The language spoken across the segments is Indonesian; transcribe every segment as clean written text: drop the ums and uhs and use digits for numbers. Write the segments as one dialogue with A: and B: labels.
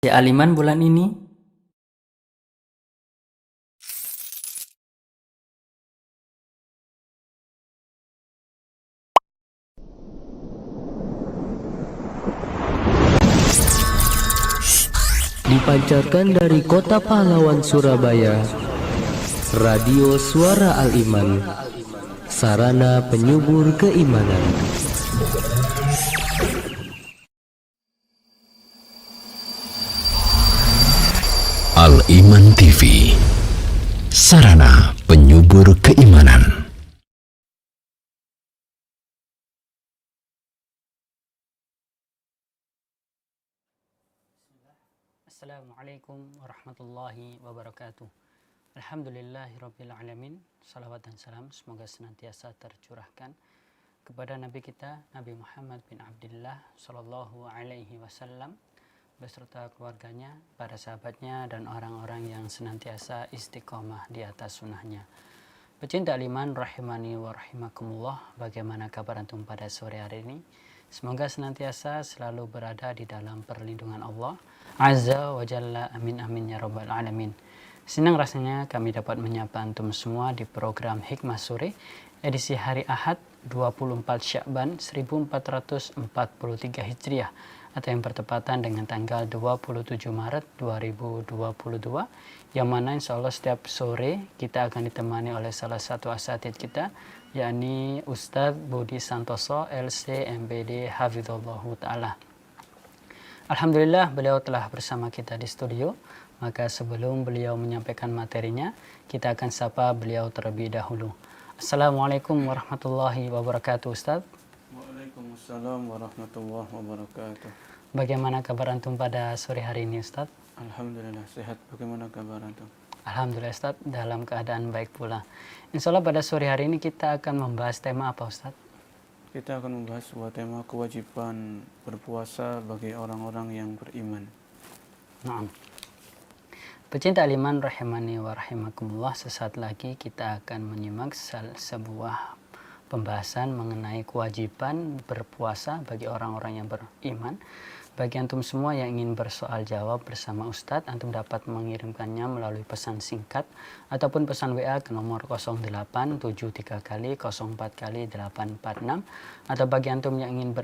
A: Aliman bulan ini?
B: Dipancarkan dari Kota Pahlawan Surabaya, Radio Suara Al-Iman, sarana penyubur keimanan.
C: Al-Iman TV, sarana penyubur keimanan.
A: Assalamualaikum warahmatullahi wabarakatuh. Alhamdulillahirrabbilalamin. Salawat dan salam semoga senantiasa tercurahkan kepada Nabi kita, Nabi Muhammad bin Abdullah Sallallahu Alaihi Wasallam, beserta keluarganya, para sahabatnya, dan orang-orang yang senantiasa istiqomah di atas sunnahnya. Pecinta Aliman rahimani wa rahimakumullah, bagaimana kabar antum pada sore hari ini? Semoga senantiasa selalu berada di dalam perlindungan Allah Azza wa Jalla, amin amin ya rabbal alamin. Senang rasanya kami dapat menyapa antum semua di program Hikmah Sore edisi hari Ahad 24 Sya'ban 1443 Hijriah atau yang bertepatan dengan tanggal 27 Maret 2022, yang mana insya Allah setiap sore kita akan ditemani oleh salah satu asatidz kita, yakni Ustadz Budi Santoso LC MPD Hafizallahu Ta'ala. Alhamdulillah beliau telah bersama kita di studio. Maka sebelum beliau menyampaikan materinya, kita akan sapa beliau terlebih dahulu. Assalamualaikum warahmatullahi wabarakatuh, Ustadz.
D: Waalaikumsalam warahmatullahi wabarakatuh.
A: Bagaimana kabar antum pada sore hari ini, Ustadz?
D: Alhamdulillah sehat. Bagaimana kabar antum?
A: Alhamdulillah, Ustadz, dalam keadaan baik pula. Insya Allah pada sore hari ini kita akan membahas tema apa, Ustadz?
D: Kita akan membahas sebuah tema kewajiban berpuasa bagi orang-orang yang beriman.
A: Nah, pecinta Aliman rahimani wa rahimakumullah, sesaat lagi kita akan menyimak sebuah pembahasan mengenai kewajiban berpuasa bagi orang-orang yang beriman. Bagi antum semua yang ingin bersoal jawab bersama Ustadz, antum dapat mengirimkannya melalui pesan singkat ataupun pesan WA ke nomor 0873 kali 04 kali 846. Atau bagi antum yang ingin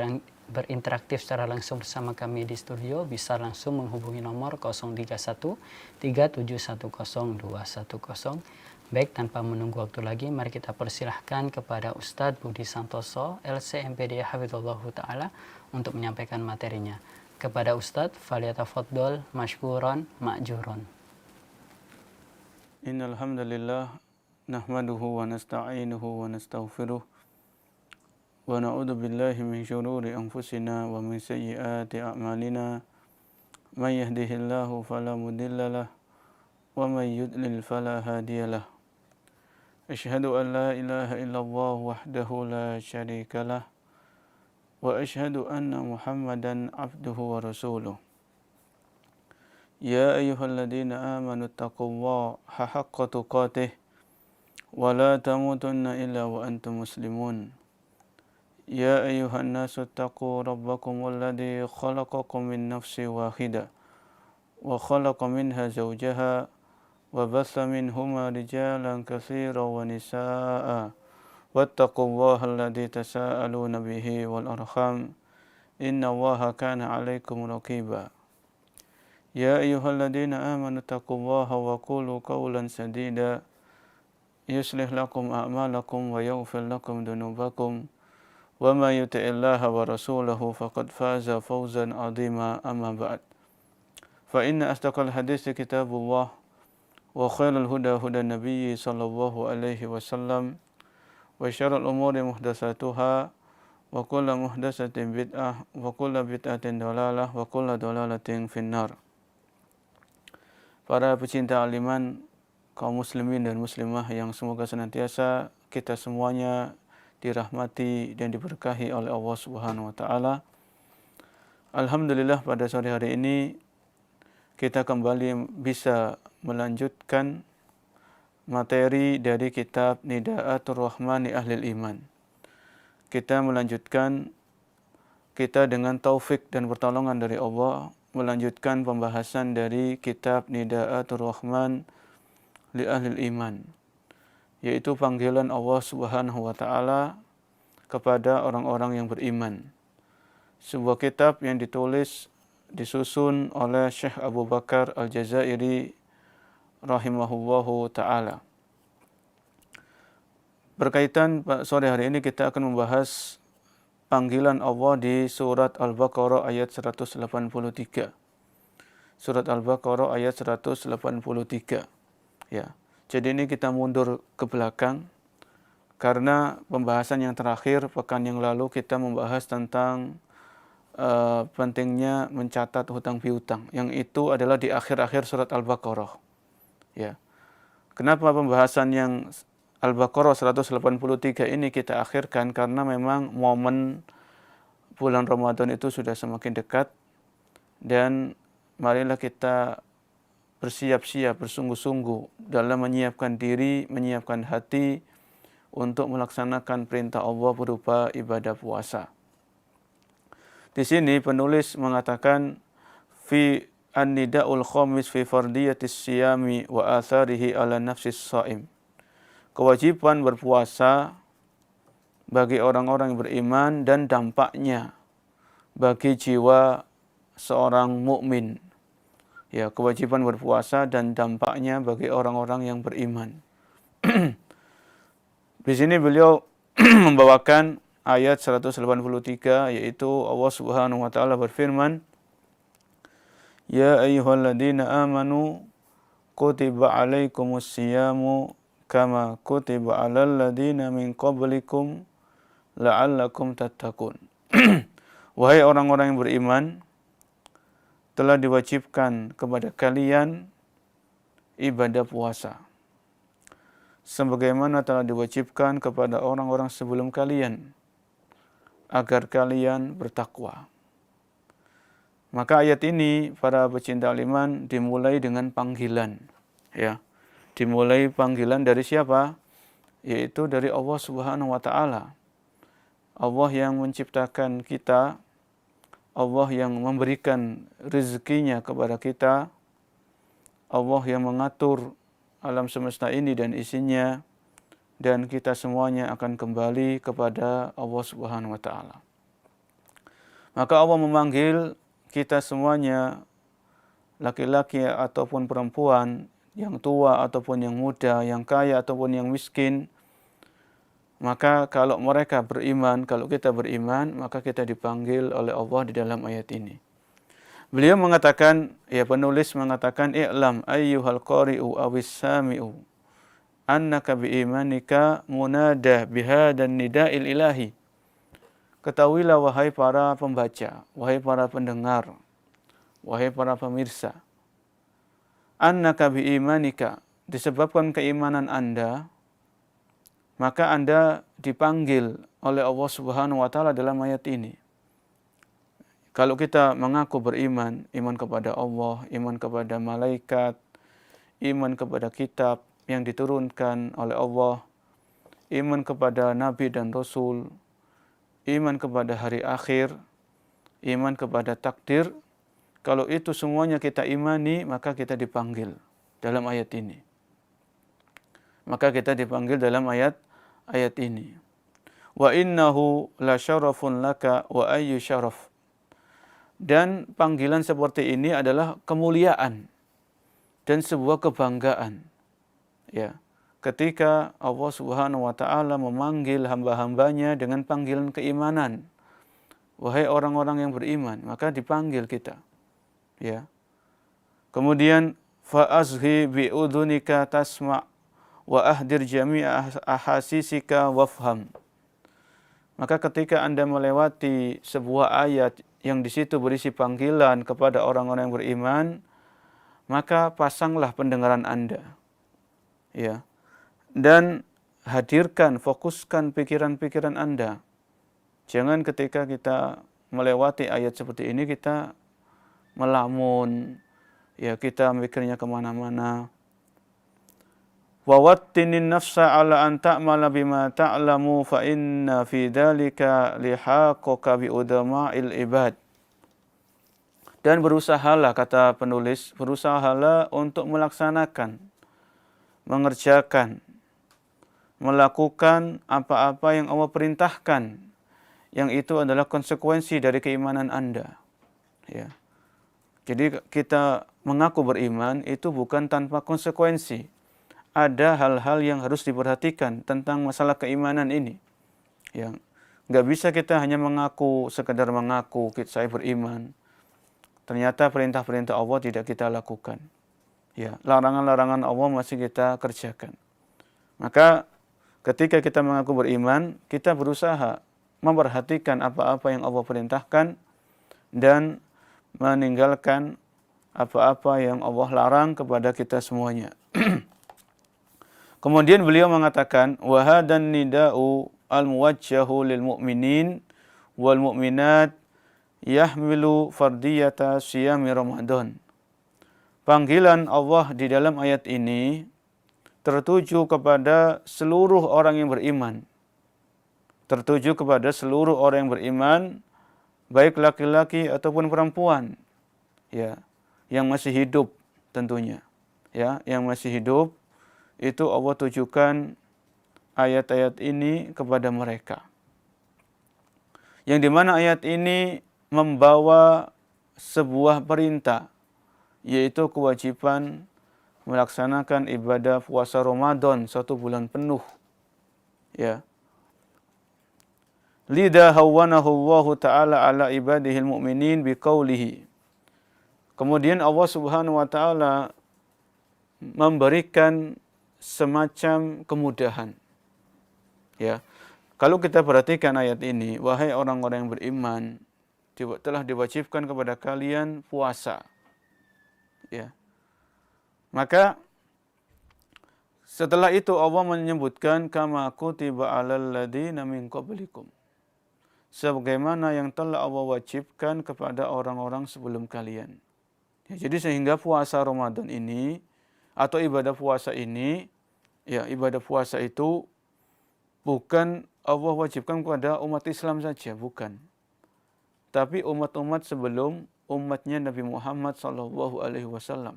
A: berinteraktif secara langsung bersama kami di studio, bisa langsung menghubungi nomor 031 3710 210. Baik, tanpa menunggu waktu lagi, mari kita persilahkan kepada Ustadz Budi Santoso LC MPD Hafizallahu Ta'ala untuk menyampaikan materinya. Kepada Ustadz, falyatafaddal mashkuran ma'juron.
D: Innal hamdalillah nahmaduhu wa nasta'inuhu wa nastaghfiruh wa na'udzu billahi min syururi anfusina wa min sayyiati a'malina. May yahdihillahu fala mudhillalah wa may yudlil fala hadiyalah. Asyhadu an la ilaha illallah wahdahu la syarikalah wa asyhadu anna Muhammadan abduhu wa rasuluh. Ya ayyuhalladzina amanu taqullaha haqqa tuqatih wa la tamutunna illa wa antum muslimun. Ya ayyuhan nasu taqu rabbakum alladzi khalaqakum min nafsin wahidah wa khalaqa minha zawjaha wa batha minhuma rijalan katsiran wa nisaa'a wattaqullaha alladzi tasaaluna bihi wal arham innallaha kana 'alaikum raqiba. Ya ayyuhalladzina amanu taqullaha wa qulu qawlan sadida yuslih lakum a'malakum wa yaghfir lakum dhunubakum wa may yuti'illaha wa rasulahu faqad faza fawzan 'azima, amma ba'd. Fa inna asdaqal haditsi kitabullah wa khairal huda huda nabiyyi sallallahu alaihi wasallam wa syarrul umuri muhdatsatuha wa kullu muhdatsatin bid'ah wa kullu bid'atin dhalalah wa kullu dhalalatin finnar. Para pecinta aliman, kaum muslimin dan muslimah yang semoga senantiasa kita semuanya dirahmati dan diberkahi oleh Allah Subhanahu wa taala. Alhamdulillah pada sore hari ini kita kembali bisa melanjutkan materi dari kitab Nida'atul Rahmani Ahlil Iman. Kita melanjutkan kita dengan taufik dan pertolongan dari Allah melanjutkan pembahasan dari kitab Nida'atul Rahman li Ahlil Iman, yaitu panggilan Allah Subhanahu wa taala kepada orang-orang yang beriman. Sebuah kitab yang disusun oleh Syekh Abu Bakar Al-Jazairi rahimahullahu taala. Berkaitan sore hari ini kita akan membahas panggilan Allah di surat Al-Baqarah ayat 183. Surat Al-Baqarah ayat 183. Ya. Jadi ini kita mundur ke belakang karena pembahasan yang terakhir pekan yang lalu kita membahas tentang pentingnya mencatat hutang piutang, yang itu adalah di akhir-akhir surat Al-Baqarah. Ya. Kenapa pembahasan yang Al-Baqarah 183 ini kita akhirkan? Karena memang momen bulan Ramadan itu sudah semakin dekat, dan marilah kita bersiap-siap, bersungguh-sungguh dalam menyiapkan diri, menyiapkan hati untuk melaksanakan perintah Allah berupa ibadah puasa. Di sini penulis mengatakan fi an-nida'ul khamis fi fardiyatis siyami wa atharihi ala nafsis shaim. Kewajiban berpuasa bagi orang-orang yang beriman dan dampaknya bagi jiwa seorang mukmin. Ya, kewajiban berpuasa dan dampaknya bagi orang-orang yang beriman. Di sini beliau membawakan ayat 183, yaitu Allah Subhanahu wa taala berfirman, "Ya ayyuhalladzina amanu kutiba alaikumus siyamu kama kutiba alal ladzina min qablikum la'allakum tattaqun." Wahai orang-orang yang beriman, telah diwajibkan kepada kalian ibadah puasa sebagaimana telah diwajibkan kepada orang-orang sebelum kalian agar kalian bertakwa. Maka ayat ini para pecinta iman dimulai dengan panggilan, ya. Dimulai panggilan dari siapa? Yaitu dari Allah Subhanahu wa taala. Allah yang menciptakan kita, Allah yang memberikan rezekinya kepada kita, Allah yang mengatur alam semesta ini dan isinya, dan kita semuanya akan kembali kepada Allah Subhanahu wa taala. Maka Allah memanggil kita semuanya, laki-laki ataupun perempuan, yang tua ataupun yang muda, yang kaya ataupun yang miskin. Maka kalau mereka beriman, kalau kita beriman, maka kita dipanggil oleh Allah di dalam ayat ini. Beliau mengatakan, ya penulis mengatakan, "I'lam ayyuhal qari'u awis sami'u annaka biimanika munada bihadan nida'il ilahi." Ketahuilah wahai para pembaca, wahai para pendengar, wahai para pemirsa, annaka biimanika, disebabkan keimanan Anda, maka Anda dipanggil oleh Allah Subhanahu wa taala dalam ayat ini. Kalau kita mengaku beriman, iman kepada Allah, iman kepada malaikat, iman kepada kitab yang diturunkan oleh Allah, iman kepada nabi dan rasul, iman kepada hari akhir, iman kepada takdir, kalau itu semuanya kita imani, maka kita dipanggil dalam ayat ini. Maka kita dipanggil dalam ayat ini. Wa innahu la syarafun laka wa ayyu syaraf. Dan panggilan seperti ini adalah kemuliaan dan sebuah kebanggaan. Ya, ketika Allah Subhanahu wa taala memanggil hamba-hambanya dengan panggilan keimanan, wahai orang-orang yang beriman, maka dipanggil kita. Ya. Kemudian fa azhi bi udhunika tasma' wa ahdir jami'a ahasisika wafham. Maka ketika Anda melewati sebuah ayat yang di situ berisi panggilan kepada orang-orang yang beriman, maka pasanglah pendengaran Anda. Ya. Dan hadirkan, fokuskan pikiran-pikiran Anda. Jangan ketika kita melewati ayat seperti ini kita melamun, ya, kita mikirnya kemana-mana. Wawattinin nafsa ala an ta'mala bima ta'lamu fa inna fi dhalika lihaquka bi udama'il ibad. Dan berusahalah, kata penulis, berusahalah untuk melaksanakan, mengerjakan, melakukan apa-apa yang Allah perintahkan, yang itu adalah konsekuensi dari keimanan Anda. Ya. Jadi kita mengaku beriman itu bukan tanpa konsekuensi. Ada hal-hal yang harus diperhatikan tentang masalah keimanan ini. Ya. Nggak bisa kita hanya mengaku, sekedar mengaku saya beriman. Ternyata perintah-perintah Allah tidak kita lakukan. Ya, larangan-larangan Allah masih kita kerjakan. Maka ketika kita mengaku beriman, kita berusaha memperhatikan apa-apa yang Allah perintahkan dan meninggalkan apa-apa yang Allah larang kepada kita semuanya. Kemudian beliau mengatakan, wa hadan nida'u al-muwajjahu lil mu'minin wal mu'minat yahmilu fardiyata siyami Ramadan. Panggilan Allah di dalam ayat ini tertuju kepada seluruh orang yang beriman. Tertuju kepada seluruh orang yang beriman, baik laki-laki ataupun perempuan, ya, yang masih hidup tentunya, ya, yang masih hidup, itu Allah tujukan ayat-ayat ini kepada mereka. Yang dimana ayat ini membawa sebuah perintah, yaitu kewajiban melaksanakan ibadah puasa Ramadan 1 bulan penuh. Ya. Lidha hawwanahu Allah Ta'ala ala ibadihil mu'minin biqaulihi. Kemudian Allah Subhanahu wa Ta'ala memberikan semacam kemudahan. Ya. Kalau kita perhatikan ayat ini, wahai orang-orang yang beriman, telah diwajibkan kepada kalian puasa. Ya. Maka setelah itu Allah menyebutkan kama kutiba 'alal ladzina min qablikum. Sebagaimana yang telah Allah wajibkan kepada orang-orang sebelum kalian. Ya, jadi sehingga puasa Ramadan ini atau ibadah puasa ini, ya, ibadah puasa itu bukan Allah wajibkan kepada umat Islam saja, bukan. Tapi umat-umat sebelum umatnya Nabi Muhammad SAW.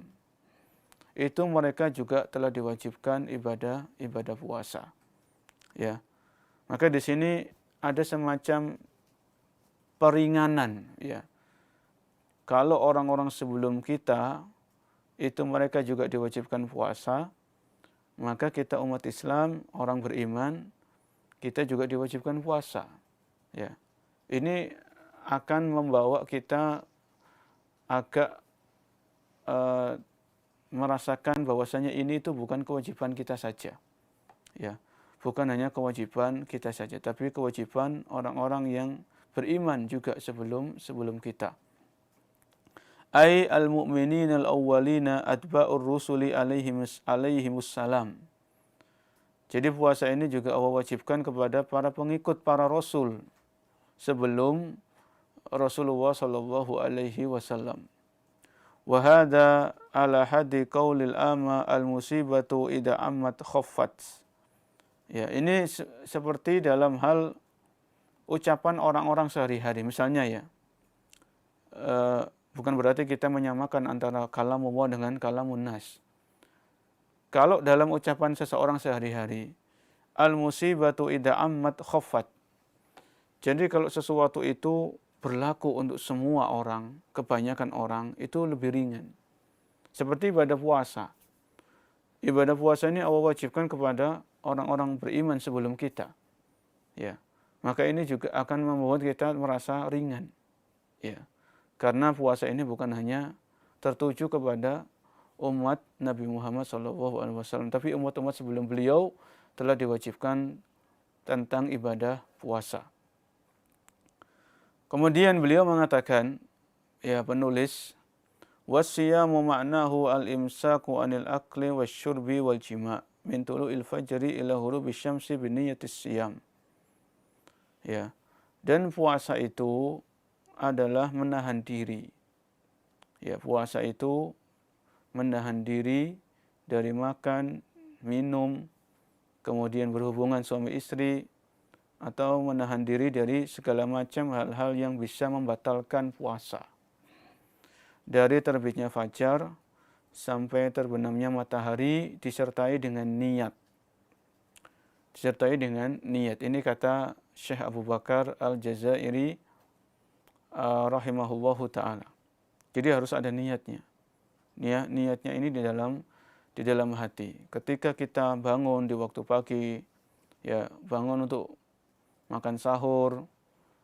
D: Itu mereka juga telah diwajibkan ibadah puasa. Ya. Maka di sini ada semacam peringanan, ya. Kalau orang-orang sebelum kita itu mereka juga diwajibkan puasa, maka kita umat Islam, orang beriman, kita juga diwajibkan puasa. Ya. Ini akan membawa kita agak merasakan bahwasanya ini itu bukan kewajiban kita saja. Ya. Bukan hanya kewajiban kita saja, tapi kewajiban orang-orang yang beriman juga sebelum kita. Ai al-mu'minin al-awwalina atba'ur rusuli alaihimus salam. Jadi puasa ini juga Allah wajibkan kepada para pengikut para rasul sebelum Rasulullah sallallahu alaihi wasallam. Wa hadza ala hadi qaulil ama al-musibatu idza ammat khaffat. Ya, ini seperti dalam hal ucapan orang-orang sehari-hari. Misalnya ya, bukan berarti kita menyamakan antara kalamullah dengan kalamun nas. Kalau dalam ucapan seseorang sehari-hari, al-musibatu idza ammat khaffat. Jadi kalau sesuatu itu berlaku untuk semua orang, kebanyakan orang, itu lebih ringan. Seperti ibadah puasa. Ibadah puasa ini Allah wajibkan kepada orang-orang beriman sebelum kita. Ya. Maka ini juga akan membuat kita merasa ringan. Ya. Karena puasa ini bukan hanya tertuju kepada umat Nabi Muhammad SAW, tapi umat-umat sebelum beliau telah diwajibkan tentang ibadah puasa. Kemudian beliau mengatakan, ya penulis, wasiyamu ma'nahu al-imsaku anil akli wasyurbi wal jima' min tulu'il fajri ila ghurubi syamsi biniyatis siyam. Ya. Dan puasa itu adalah menahan diri. Ya, puasa itu menahan diri dari makan, minum, kemudian berhubungan suami istri, atau menahan diri dari segala macam hal-hal yang bisa membatalkan puasa. dari terbitnya fajar sampai terbenamnya matahari disertai dengan niat. Disertai dengan niat. Ini kata Syekh Abu Bakar Al-Jazairi rahimahullahu ta'ala. Jadi harus ada niatnya. Niatnya ini di dalam hati. Ketika kita bangun di waktu pagi, ya bangun untuk makan sahur,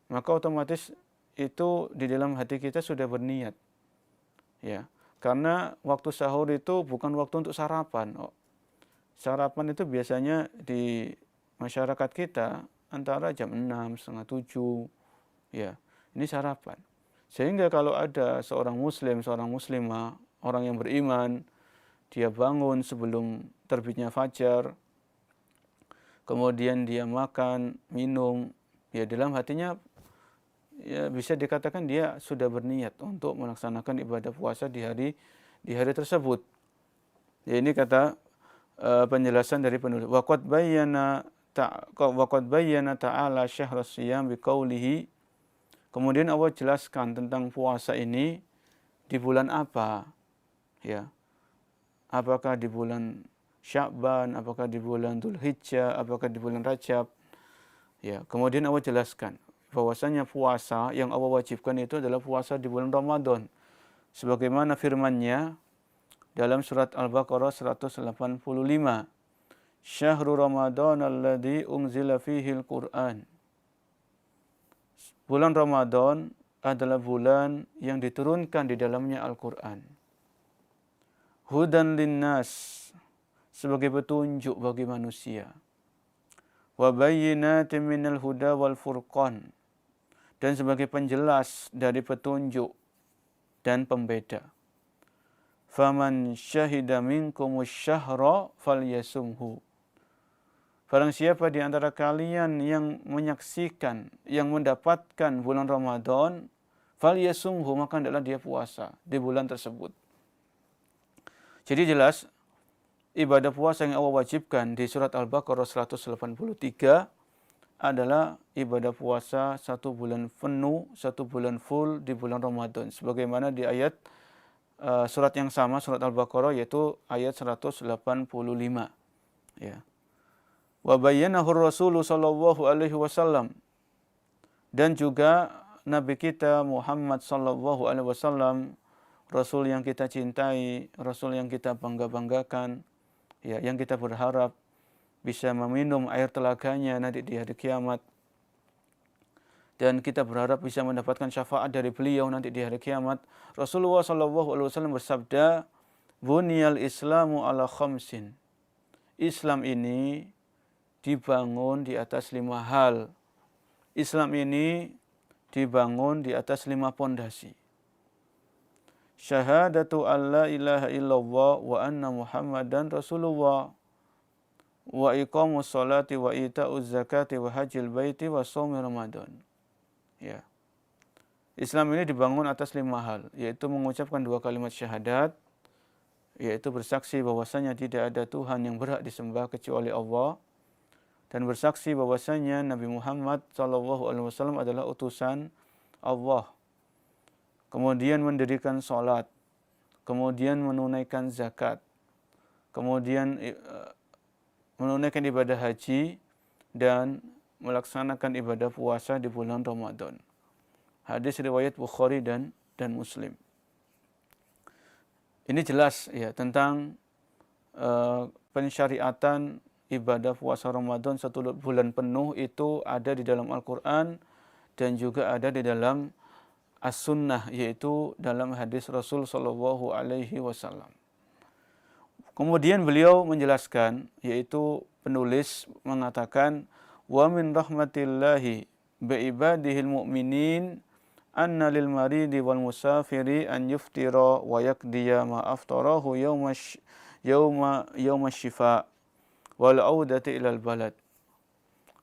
D: maka otomatis itu di dalam hati kita sudah berniat. Ya, karena waktu sahur itu bukan waktu untuk sarapan. Sarapan itu biasanya di masyarakat kita antara jam 6, setengah 7. Ya, ini sarapan. Sehingga kalau ada seorang muslim, seorang muslimah, orang yang beriman, dia bangun sebelum terbitnya fajar, kemudian dia makan, minum, ya dalam hatinya ya bisa dikatakan dia sudah berniat untuk melaksanakan ibadah puasa di hari tersebut. Ya, ini kata penjelasan dari penulis. Waqad bayyana ta'ala syahrus siyam biqaulihi. Kemudian Allah jelaskan tentang puasa ini di bulan apa? Ya. Apakah di bulan Sya'ban, apakah di bulan Dzulhijjah, apakah di bulan Rajab? Ya, kemudian Allah jelaskan bahwasanya puasa yang Allah wajibkan itu adalah puasa di bulan Ramadan. Sebagaimana firman-Nya dalam surat Al-Baqarah 185. Syahrul Ramadan alladzi unzila fihil Qur'an. Bulan Ramadan adalah bulan yang diturunkan di dalamnya Al-Qur'an. Hudan linnas, sebagai petunjuk bagi manusia. Wa bayyinatin minal huda wal furqan, dan sebagai penjelas dari petunjuk dan pembeda. Faman syahida minkumus syahra falyasumhu. Barang siapa di antara kalian yang menyaksikan, yang mendapatkan bulan Ramadan, falyasumhu, maka hendaklah dia puasa di bulan tersebut. Jadi jelas ibadah puasa yang Allah wajibkan di surat Al-Baqarah 183 adalah ibadah puasa 1 bulan penuh, 1 bulan full di bulan Ramadan. Sebagaimana di ayat surat yang sama, surat Al-Baqarah, yaitu ayat 185. Ya. Wa bayyanahu Rasulullah sallallahu alaihi wasallam, dan juga Nabi kita Muhammad sallallahu alaihi wasallam, Rasul yang kita cintai, Rasul yang kita bangga-banggakan, ya, yang kita berharap bisa meminum air telaganya nanti di hari kiamat, dan kita berharap bisa mendapatkan syafaat dari beliau nanti di hari kiamat. Rasulullah sallallahu alaihi wasallam bersabda, "Buniyal Islamu ala khamsin." Islam ini dibangun di atas 5 hal. Islam ini dibangun di atas 5 pondasi. Syahadatu an la ilaha illallah wa anna Muhammadan Rasulullah, wa iqamus salati wa ita'uz zakati wa hajjil baiti wa shaumi Ramadan. Ya. Islam ini dibangun atas 5 hal, yaitu mengucapkan 2 kalimat syahadat, yaitu bersaksi bahwasanya tidak ada Tuhan yang berhak disembah kecuali Allah, dan bersaksi bahwasanya Nabi Muhammad SAW adalah utusan Allah. Kemudian mendirikan sholat, kemudian menunaikan zakat, kemudian menunaikan ibadah haji, dan melaksanakan ibadah puasa di bulan Ramadan. Hadis riwayat Bukhari dan Muslim. Ini jelas ya tentang pensyariatan ibadah puasa Ramadan 1 bulan penuh itu ada di dalam Al-Quran dan juga ada di dalam As-Sunnah, yaitu dalam hadis Rasul Sallallahu Alaihi Wasallam. Kemudian beliau menjelaskan, yaitu penulis mengatakan, wa min rahmatillahi bi'ibadihil mu'minin anna lil maridi wal musafiri an yuftira wa yakdiya ma aftarahu yawma syifa wal audati ilal balad.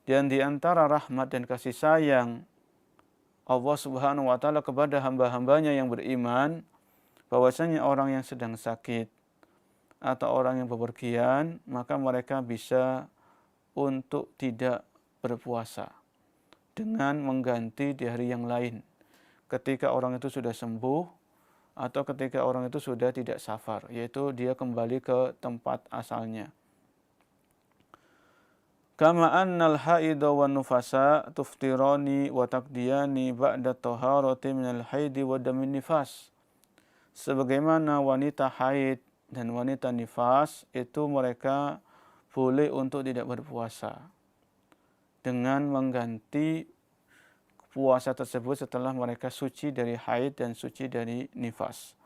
D: Dan di antara rahmat dan kasih sayang Allah Subhanahu wa taala kepada hamba-hambanya yang beriman, bahwasanya orang yang sedang sakit atau orang yang bepergian, maka mereka bisa untuk tidak berpuasa dengan mengganti di hari yang lain. Ketika orang itu sudah sembuh, atau ketika orang itu sudah tidak safar, yaitu dia kembali ke tempat asalnya. Kama annal haidha wan nufasa tuftirani wa taqdiyani ba'da taharati minal haidi wa damin nifas. Sebagaimana wanita haid dan wanita nifas itu mereka boleh untuk tidak berpuasa dengan mengganti puasa tersebut setelah mereka suci dari haid dan suci dari nifas.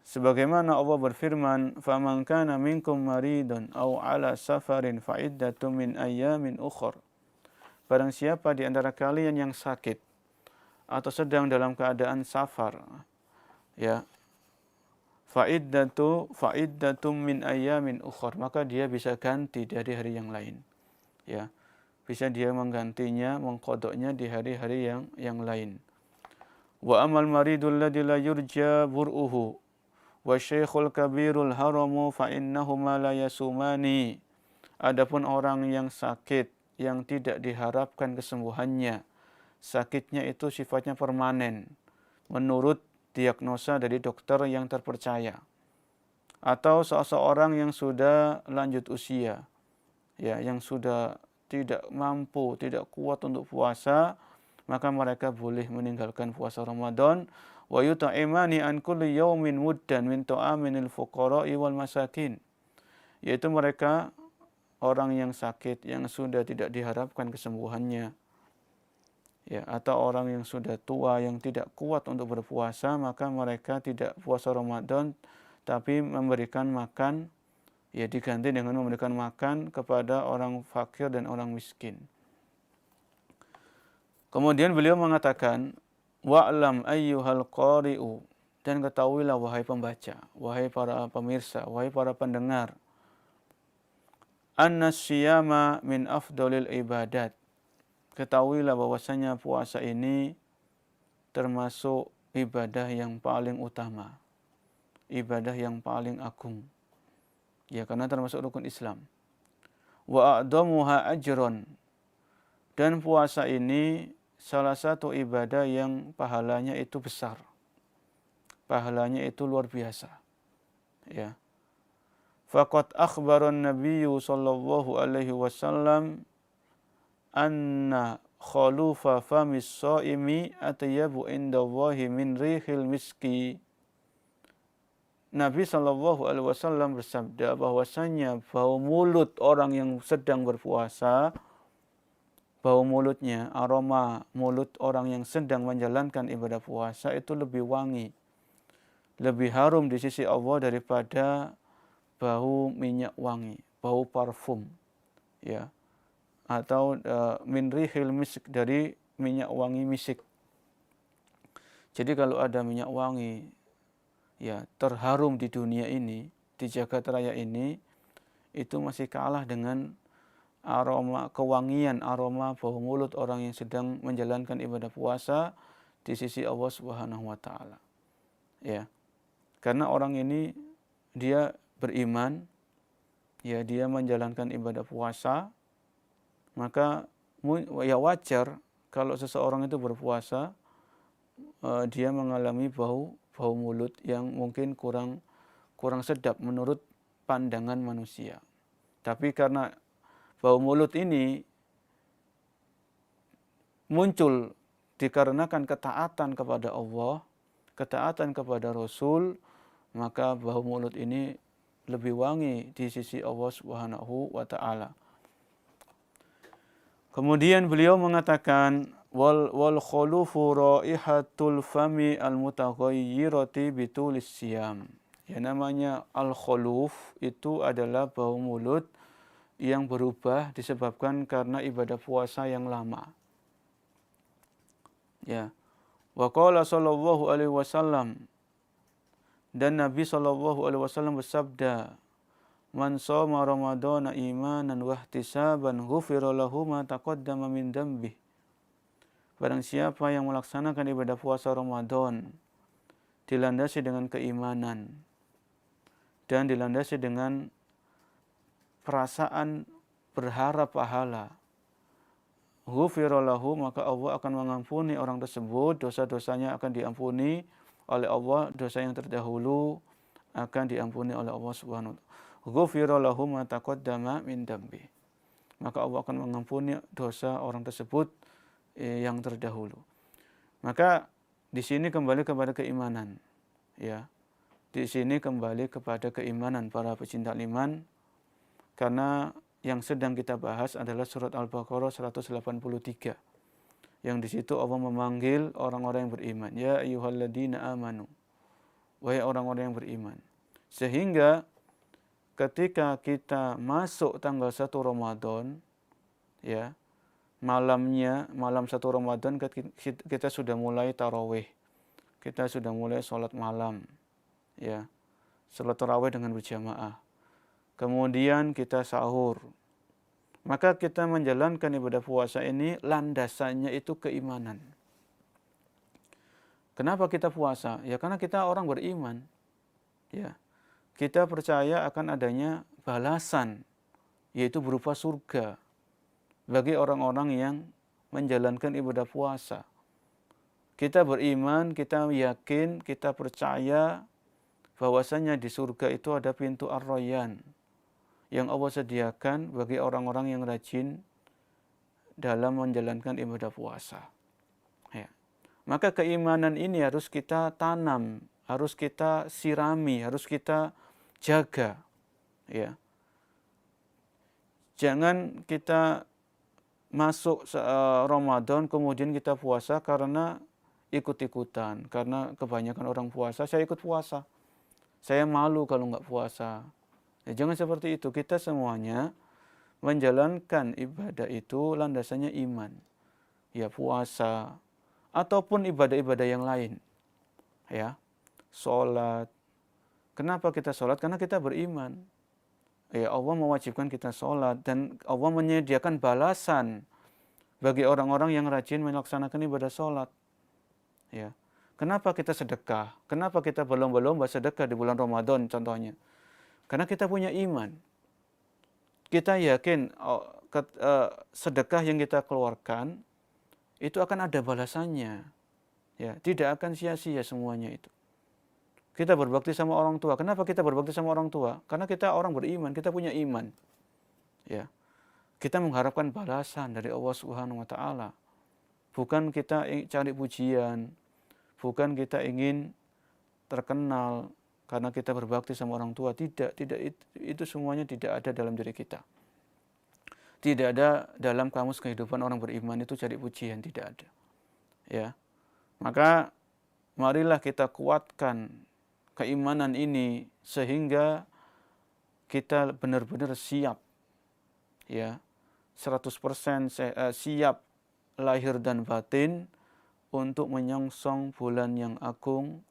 D: Sebagaimana Allah berfirman, "Faman kana minkum maridun aw ala safarin fa iddatun min ayyamin ukhra." Barang siapa di antara kalian yang sakit atau sedang dalam keadaan safar, ya, fa iddatun min ayyamin ukhra, maka dia bisa ganti dari hari yang lain. Ya. Bisa dia menggantinya, mengqadanya di hari-hari yang lain. Wa amal maridul ladzi la yurja bur'uhu wa syekhul kabirul haramu fa innahuma la yasumani. Adapun orang yang sakit yang tidak diharapkan kesembuhannya, sakitnya itu sifatnya permanen menurut diagnosa dari dokter yang terpercaya, atau seseorang yang sudah lanjut usia, ya, yang sudah tidak mampu, tidak kuat untuk puasa, maka mereka boleh meninggalkan puasa Ramadan. Wa yut'imani an kulli yaumin muddan min ta'aminil fuqara'i wal masakin. Yaitu mereka orang yang sakit yang sudah tidak diharapkan kesembuhannya, ya, atau orang yang sudah tua yang tidak kuat untuk berpuasa, maka mereka tidak puasa Ramadan tapi memberikan makan, ya, diganti dengan memberikan makan kepada orang fakir dan orang miskin. Kemudian beliau mengatakan, wa'lam ayyuhal qari'u, dan ketahuilah wahai pembaca, wahai para pemirsa, wahai para pendengar, anna siyama min afdalil ibadat. Ketahuilah bahwasanya puasa ini termasuk ibadah yang paling utama, ibadah yang paling agung. Ya, karena termasuk rukun Islam. Wa a'dhamuha ajron, dan puasa ini salah satu ibadah yang pahalanya itu besar. Pahalanya itu luar biasa. Ya. Faqad akhbaran Nabiyyu sallallahu alaihi wasallam anna khalufa famis shaimi atyabu indallahi min rihil miski. Nabi Shallallahu Alaihi Wasallam bersabda bahwasanya bau mulut orang yang sedang berpuasa, bau mulutnya, aroma mulut orang yang sedang menjalankan ibadah puasa itu lebih wangi, lebih harum di sisi Allah daripada bau minyak wangi, bau parfum, ya, atau min rihil misk, dari minyak wangi misik. Jadi kalau ada minyak wangi, ya, terharum di dunia ini, di jagat raya ini, itu masih kalah dengan aroma kewangian, aroma bau mulut orang yang sedang menjalankan ibadah puasa di sisi Allah Subhanahu wa taala. Ya. Karena orang ini dia beriman, ya, dia menjalankan ibadah puasa, maka ya wajar kalau seseorang itu berpuasa, dia mengalami bau mulut yang mungkin kurang sedap menurut pandangan manusia. Tapi karena bau mulut ini muncul dikarenakan ketaatan kepada Allah, ketaatan kepada Rasul, maka bau mulut ini lebih wangi di sisi Allah Subhanahu wa taala. Kemudian beliau mengatakan, wal khulufu raihatul fami al mutaghayyirati bitulis siyam. Ya, namanya al khuluf itu adalah bau mulut yang berubah disebabkan karena ibadah puasa yang lama. Ya. Wa qala sallallahu alaihi wasallam, dan Nabi sallallahu alaihi wasallam bersabda, man shoma ramadhana imanan wa ihtisaban ghufira lahu ma taqaddama min dhanbihi. Barang siapa yang melaksanakan ibadah puasa Ramadan dilandasi dengan keimanan dan dilandasi dengan perasaan berharap pahala, ghufira lahu, maka Allah akan mengampuni orang tersebut, dosa-dosanya akan diampuni, oleh Allah, dosa yang terdahulu akan diampuni oleh Allah Subhanahu wa taala. Ghufira lahu ma taqaddama min dambi. Maka Allah akan mengampuni dosa orang tersebut yang terdahulu. Maka di sini kembali kepada keimanan, ya. Di sini kembali kepada keimanan para pecinta iman, karena yang sedang kita bahas adalah surat Al-Baqarah 183. Yang di situ Allah memanggil orang-orang yang beriman, ya ayyuhalladzina amanu, wahai orang-orang yang beriman. Sehingga ketika kita masuk tanggal 1 Ramadan, ya, malam 1 Ramadan kita sudah mulai tarawih. Kita sudah mulai sholat malam, ya. Sholat tarawih dengan berjamaah. Kemudian kita sahur. Maka kita menjalankan ibadah puasa ini landasannya itu keimanan. Kenapa kita puasa? Ya karena kita orang beriman. Ya. Kita percaya akan adanya balasan, yaitu berupa surga bagi orang-orang yang menjalankan ibadah puasa. Kita beriman, kita yakin, kita percaya bahwasanya di surga itu ada pintu Ar-Rayyan yang Allah sediakan bagi orang-orang yang rajin dalam menjalankan ibadah puasa. Ya. Maka keimanan ini harus kita tanam, harus kita sirami, harus kita jaga. Ya. Jangan kita masuk Ramadan kemudian kita puasa karena ikut-ikutan, karena kebanyakan orang puasa, saya ikut puasa. Saya malu kalau nggak puasa. Ya, jangan seperti itu. Kita semuanya menjalankan ibadah itu landasannya iman. Ya, puasa ataupun ibadah-ibadah yang lain. Ya. Salat. Kenapa kita salat? Karena kita beriman. Ya, Allah mewajibkan kita salat dan Allah menyediakan balasan bagi orang-orang yang rajin melaksanakan ibadah salat. Ya. Kenapa kita sedekah? Kenapa kita berlomba-lomba sedekah di bulan Ramadan contohnya? Karena kita punya iman. Kita yakin sedekah yang kita keluarkan itu akan ada balasannya. Ya, tidak akan sia-sia semuanya itu. Kita berbakti sama orang tua. Kenapa kita berbakti sama orang tua? Karena kita orang beriman, kita punya iman. Ya. Kita mengharapkan balasan dari Allah Subhanahu wa taala. Bukan kita cari pujian, bukan kita ingin terkenal karena kita berbakti sama orang tua. Tidak itu semuanya tidak ada dalam diri kita. Tidak ada dalam kamus kehidupan orang beriman itu cari pujian, tidak ada. Ya. Maka marilah kita kuatkan keimanan ini sehingga kita benar-benar siap, ya, 100% siap lahir dan batin untuk menyongsong bulan yang agung,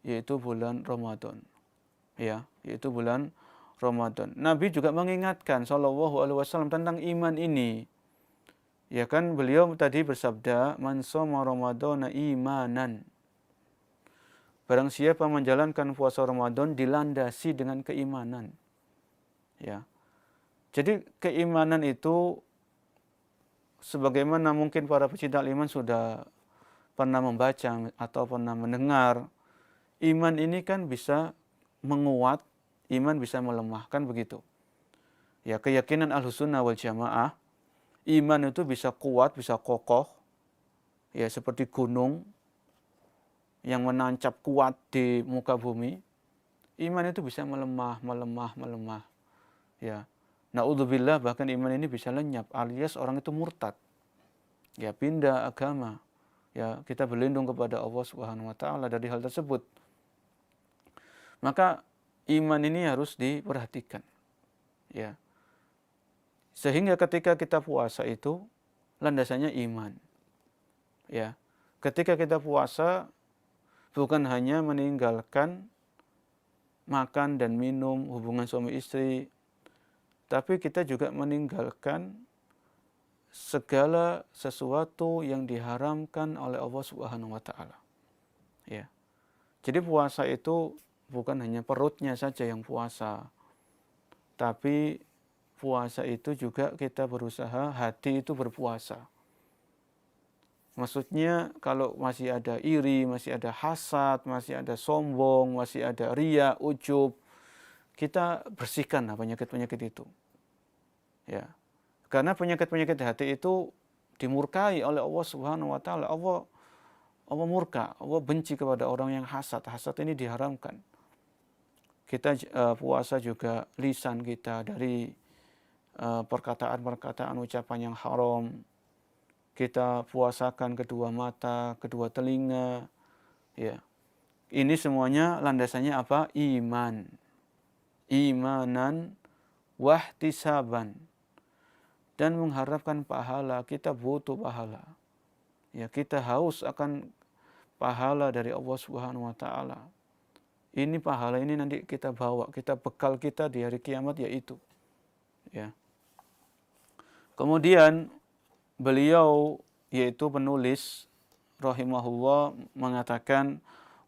D: yaitu bulan Ramadan. Ya, yaitu bulan Ramadan. Nabi juga mengingatkan sallallahu alaihi wasallam tentang iman ini. Ya kan, beliau tadi bersabda, "Man shoma Ramadhana imanan." Barang siapa menjalankan puasa Ramadan dilandasi dengan keimanan. Ya. Jadi keimanan itu sebagaimana mungkin para pecinta iman sudah pernah membaca atau pernah mendengar, iman ini kan bisa menguat, iman bisa melemah, kan begitu. Ya, keyakinan Ahlussunnah wal Jamaah, iman itu bisa kuat, bisa kokoh, ya seperti gunung yang menancap kuat di muka bumi. Iman itu bisa melemah. Ya, naudzubillah, bahkan iman ini bisa lenyap, alias orang itu murtad. Ya, pindah agama. Ya, kita berlindung kepada Allah Subhanahu wa taala dari hal tersebut. Maka iman ini harus diperhatikan. Ya. Sehingga ketika kita puasa itu landasannya iman. Ya. Ketika kita puasa bukan hanya meninggalkan makan dan minum, hubungan suami istri, tapi kita juga meninggalkan segala sesuatu yang diharamkan oleh Allah Subhanahu wa taala. Ya. Jadi puasa itu bukan hanya perutnya saja yang puasa, tapi puasa itu juga kita berusaha hati itu berpuasa. Maksudnya kalau masih ada iri, masih ada hasad, masih ada sombong, masih ada ria, ujub, kita bersihkan penyakit-penyakit itu. Ya. Karena penyakit-penyakit hati itu dimurkai oleh Allah Subhanahu wa taala. Allah murka, Allah benci kepada orang yang hasad. Hasad ini diharamkan. Kita puasa juga lisan kita dari perkataan-perkataan ucapan yang haram. Kita puasakan kedua mata, kedua telinga. Ya. Ini semuanya landasannya apa? Iman. Imanan wahtisaban. Dan mengharapkan pahala, kita butuh pahala. Ya, kita haus akan pahala dari Allah Subhanahu wa taala. Ini pahala ini nanti kita bawa, kita bekal kita di hari kiamat yaitu. Ya. Kemudian beliau yaitu penulis rahimahullah mengatakan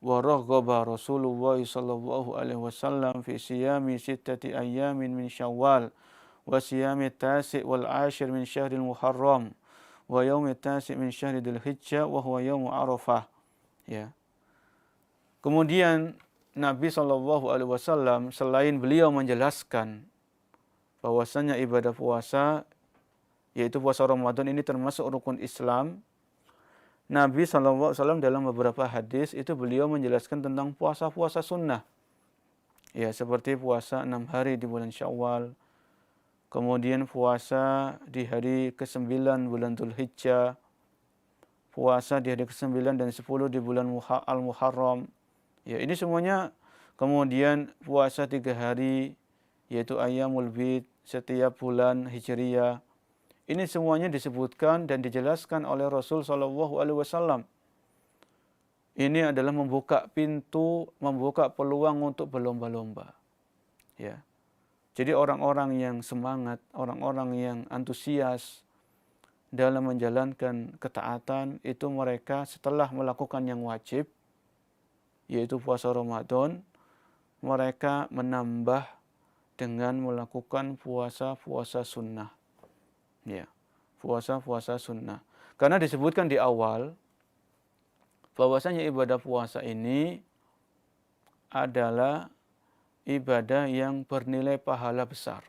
D: wa raghaba Rasulullah sallallahu alaihi wasallam fi siyami sittati ayyamin min Syawal wa siyami tasi' wal 'ashir min syahril Muharram wa yaumi tasi' min syahri Dzulhijjah wa huwa yaumu Arafah. Ya. Kemudian Nabi sallallahu alaihi wasallam selain beliau menjelaskan bahwasanya ibadah puasa yaitu puasa Ramadan ini termasuk rukun Islam, Nabi SAW dalam beberapa hadis itu beliau menjelaskan tentang puasa-puasa sunnah. Ya, seperti puasa 6 hari di bulan Syawal, kemudian puasa di hari ke-9 bulan Dzulhijjah, puasa di hari ke-9 dan 10 di bulan Al-Muharram. Ya, ini semuanya, kemudian puasa 3 hari yaitu Ayyamul Bid setiap bulan Hijriyah. Ini semuanya disebutkan dan dijelaskan oleh Rasul Shallallahu Alaihi Wasallam. Ini adalah membuka pintu, membuka peluang untuk berlomba-lomba. Ya, jadi orang-orang yang semangat, orang-orang yang antusias dalam menjalankan ketaatan itu mereka setelah melakukan yang wajib, yaitu puasa Ramadan, mereka menambah dengan melakukan puasa-puasa sunnah. Ya, puasa-puasa sunnah. Karena disebutkan di awal bahwasanya ibadah puasa ini adalah ibadah yang bernilai pahala besar.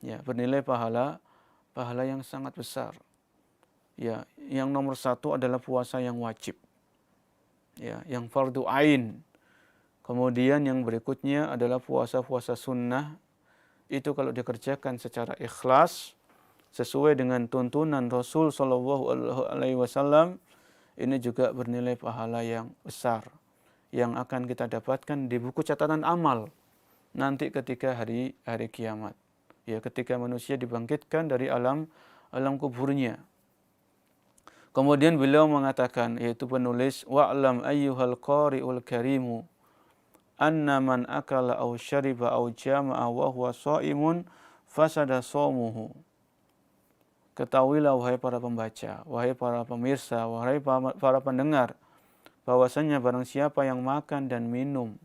D: Ya, bernilai pahala yang sangat besar. Ya, yang nomor 1 adalah puasa yang wajib. Ya, yang fardu ain. Kemudian yang berikutnya adalah puasa-puasa sunnah. Itu kalau dikerjakan secara ikhlas sesuai dengan tuntunan Rasul Shallallahu Alaihi Wasallam, ini juga bernilai pahala yang besar yang akan kita dapatkan di buku catatan amal nanti ketika hari kiamat. Ya, ketika manusia dibangkitkan dari alam kuburnya. Kemudian beliau mengatakan, yaitu penulis, wa'lam ayyuhal qari'ul karimu anna man akala aw syariba aw jama'a wa huwa sha'imun fasada shaumuhu. Ketahuilah wahai para pembaca, wahai para pemirsa, wahai para pendengar, bahwasanya barang siapa yang makan dan minum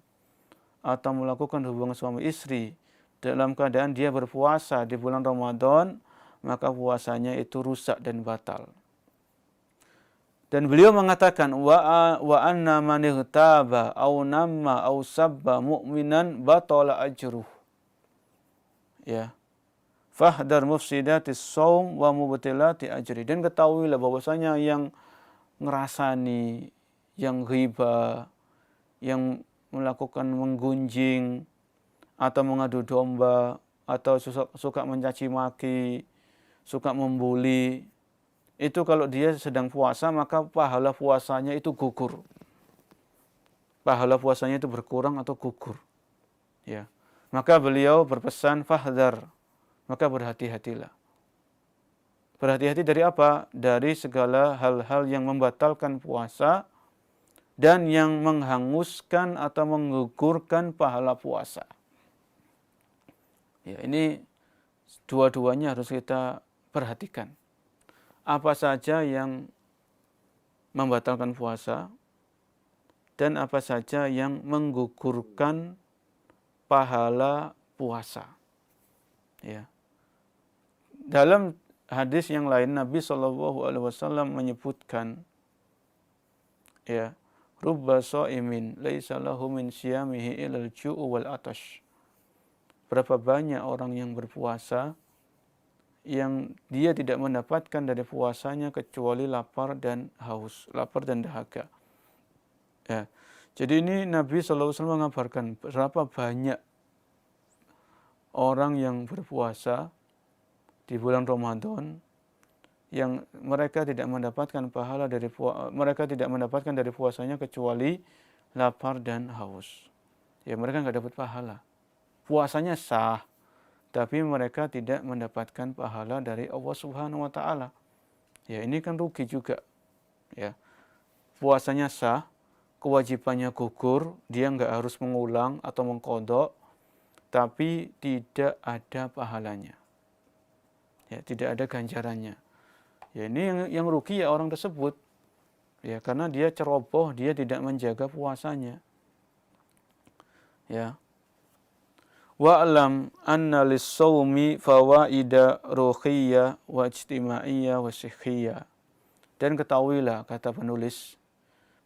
D: atau melakukan hubungan suami istri dalam keadaan dia berpuasa di bulan Ramadan, maka puasanya itu rusak dan batal. Dan beliau mengatakan wa anna man ightaba aw namma aw sabba mu'minan batala ajruh. Ya. Fahdar mufsidatis shaum wa mubtilati ajri. Dan ketahuilah bahwasanya yang ngerasani, yang ghibah, yang melakukan menggunjing atau mengadu domba atau suka mencaci maki, suka membuli, itu kalau dia sedang puasa maka pahala puasanya itu gugur. Pahala puasanya itu berkurang atau gugur. Ya. Maka beliau berpesan fahdar. Maka berhati-hatilah. Berhati-hati dari apa? Dari segala hal-hal yang membatalkan puasa dan yang menghanguskan atau menggugurkan pahala puasa. Ya, ini dua-duanya harus kita perhatikan. Apa saja yang membatalkan puasa dan apa saja yang menggugurkan pahala puasa. Ya. Dalam hadis yang lain Nabi SAW menyebutkan, ya, rubba sha'imin laisa lahu min siyamihi ilal ju'u wal atash. Berapa banyak orang yang berpuasa yang dia tidak mendapatkan dari puasanya kecuali lapar dan haus, lapar dan dahaga. Ya. Jadi ini Nabi SAW mengabarkan berapa banyak orang yang berpuasa di bulan Ramadan yang mereka tidak mendapatkan pahala dari puasanya kecuali lapar dan haus. Ya, mereka nggak dapat pahala. Puasanya sah, tapi mereka tidak mendapatkan pahala dari Allah Subhanahu wa taala. Ya, ini kan rugi juga. Ya. Puasanya sah, kewajibannya gugur, dia nggak harus mengulang atau mengqadha, tapi tidak ada pahalanya. Ya, tidak ada ganjarannya. Ya, ini yang rugi ya orang tersebut. Ya, karena dia ceroboh, dia tidak menjaga puasanya. Ya. Wa'lam anna lis-shaumi fawaida ruhiyyah wa ijtima'iyyah wa sihhiyah. Dan ketahuilah, kata penulis,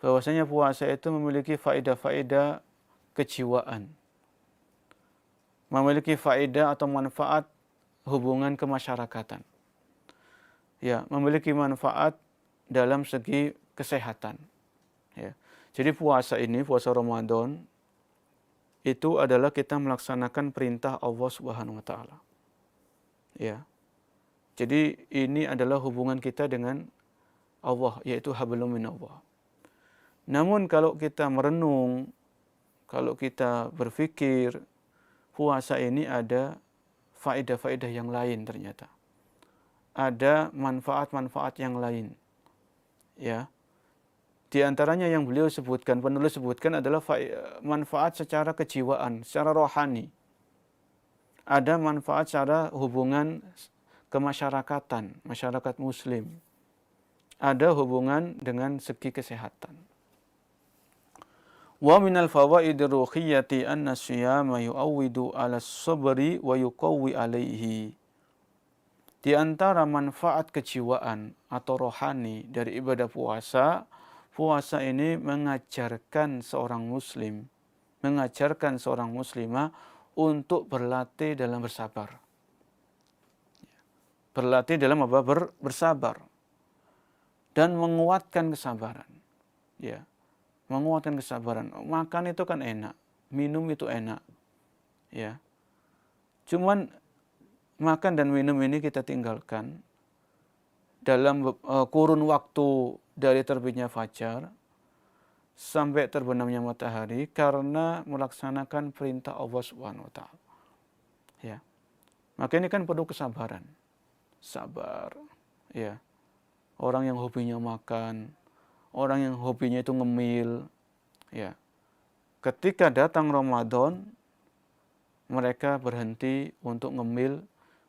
D: bahwasanya puasa itu memiliki faedah-faedah kejiwaan. Memiliki faedah atau manfaat hubungan kemasyarakatan. Ya, memiliki manfaat dalam segi kesehatan. Ya. Jadi puasa Ramadan itu adalah kita melaksanakan perintah Allah Subhanahu wa taala. Ya. Jadi ini adalah hubungan kita dengan Allah, yaitu hablum minallah. Namun kalau kita merenung, kalau kita berpikir, puasa ini ada faedah-faedah yang lain ternyata. Ada manfaat-manfaat yang lain. Ya. Di antaranya yang beliau sebutkan, penulis sebutkan adalah manfaat secara kejiwaan, secara rohani. Ada manfaat secara hubungan kemasyarakatan, masyarakat muslim. Ada hubungan dengan segi kesehatan. Wa minal fawaidir ruhiyyati anna siyama yu'awwidu 'ala sabri wa yuqawwi 'alaihi. Di antara manfaat kejiwaan atau rohani dari ibadah puasa, puasa ini mengajarkan seorang muslim, mengajarkan seorang muslimah untuk berlatih dalam bersabar. Berlatih dalam apa? Bersabar. Dan menguatkan kesabaran. Ya. Menguatkan kesabaran. Makan itu kan enak, minum itu enak. Ya. Cuman makan dan minum ini kita tinggalkan dalam kurun waktu dari terbitnya fajar sampai terbenamnya matahari karena melaksanakan perintah Allah Subhanahu wa taala. Ya. Maka ini kan perlu kesabaran. Sabar. Ya. Orang yang hobinya makan, orang yang hobinya itu ngemil, ya. Ketika datang Ramadan, mereka berhenti untuk ngemil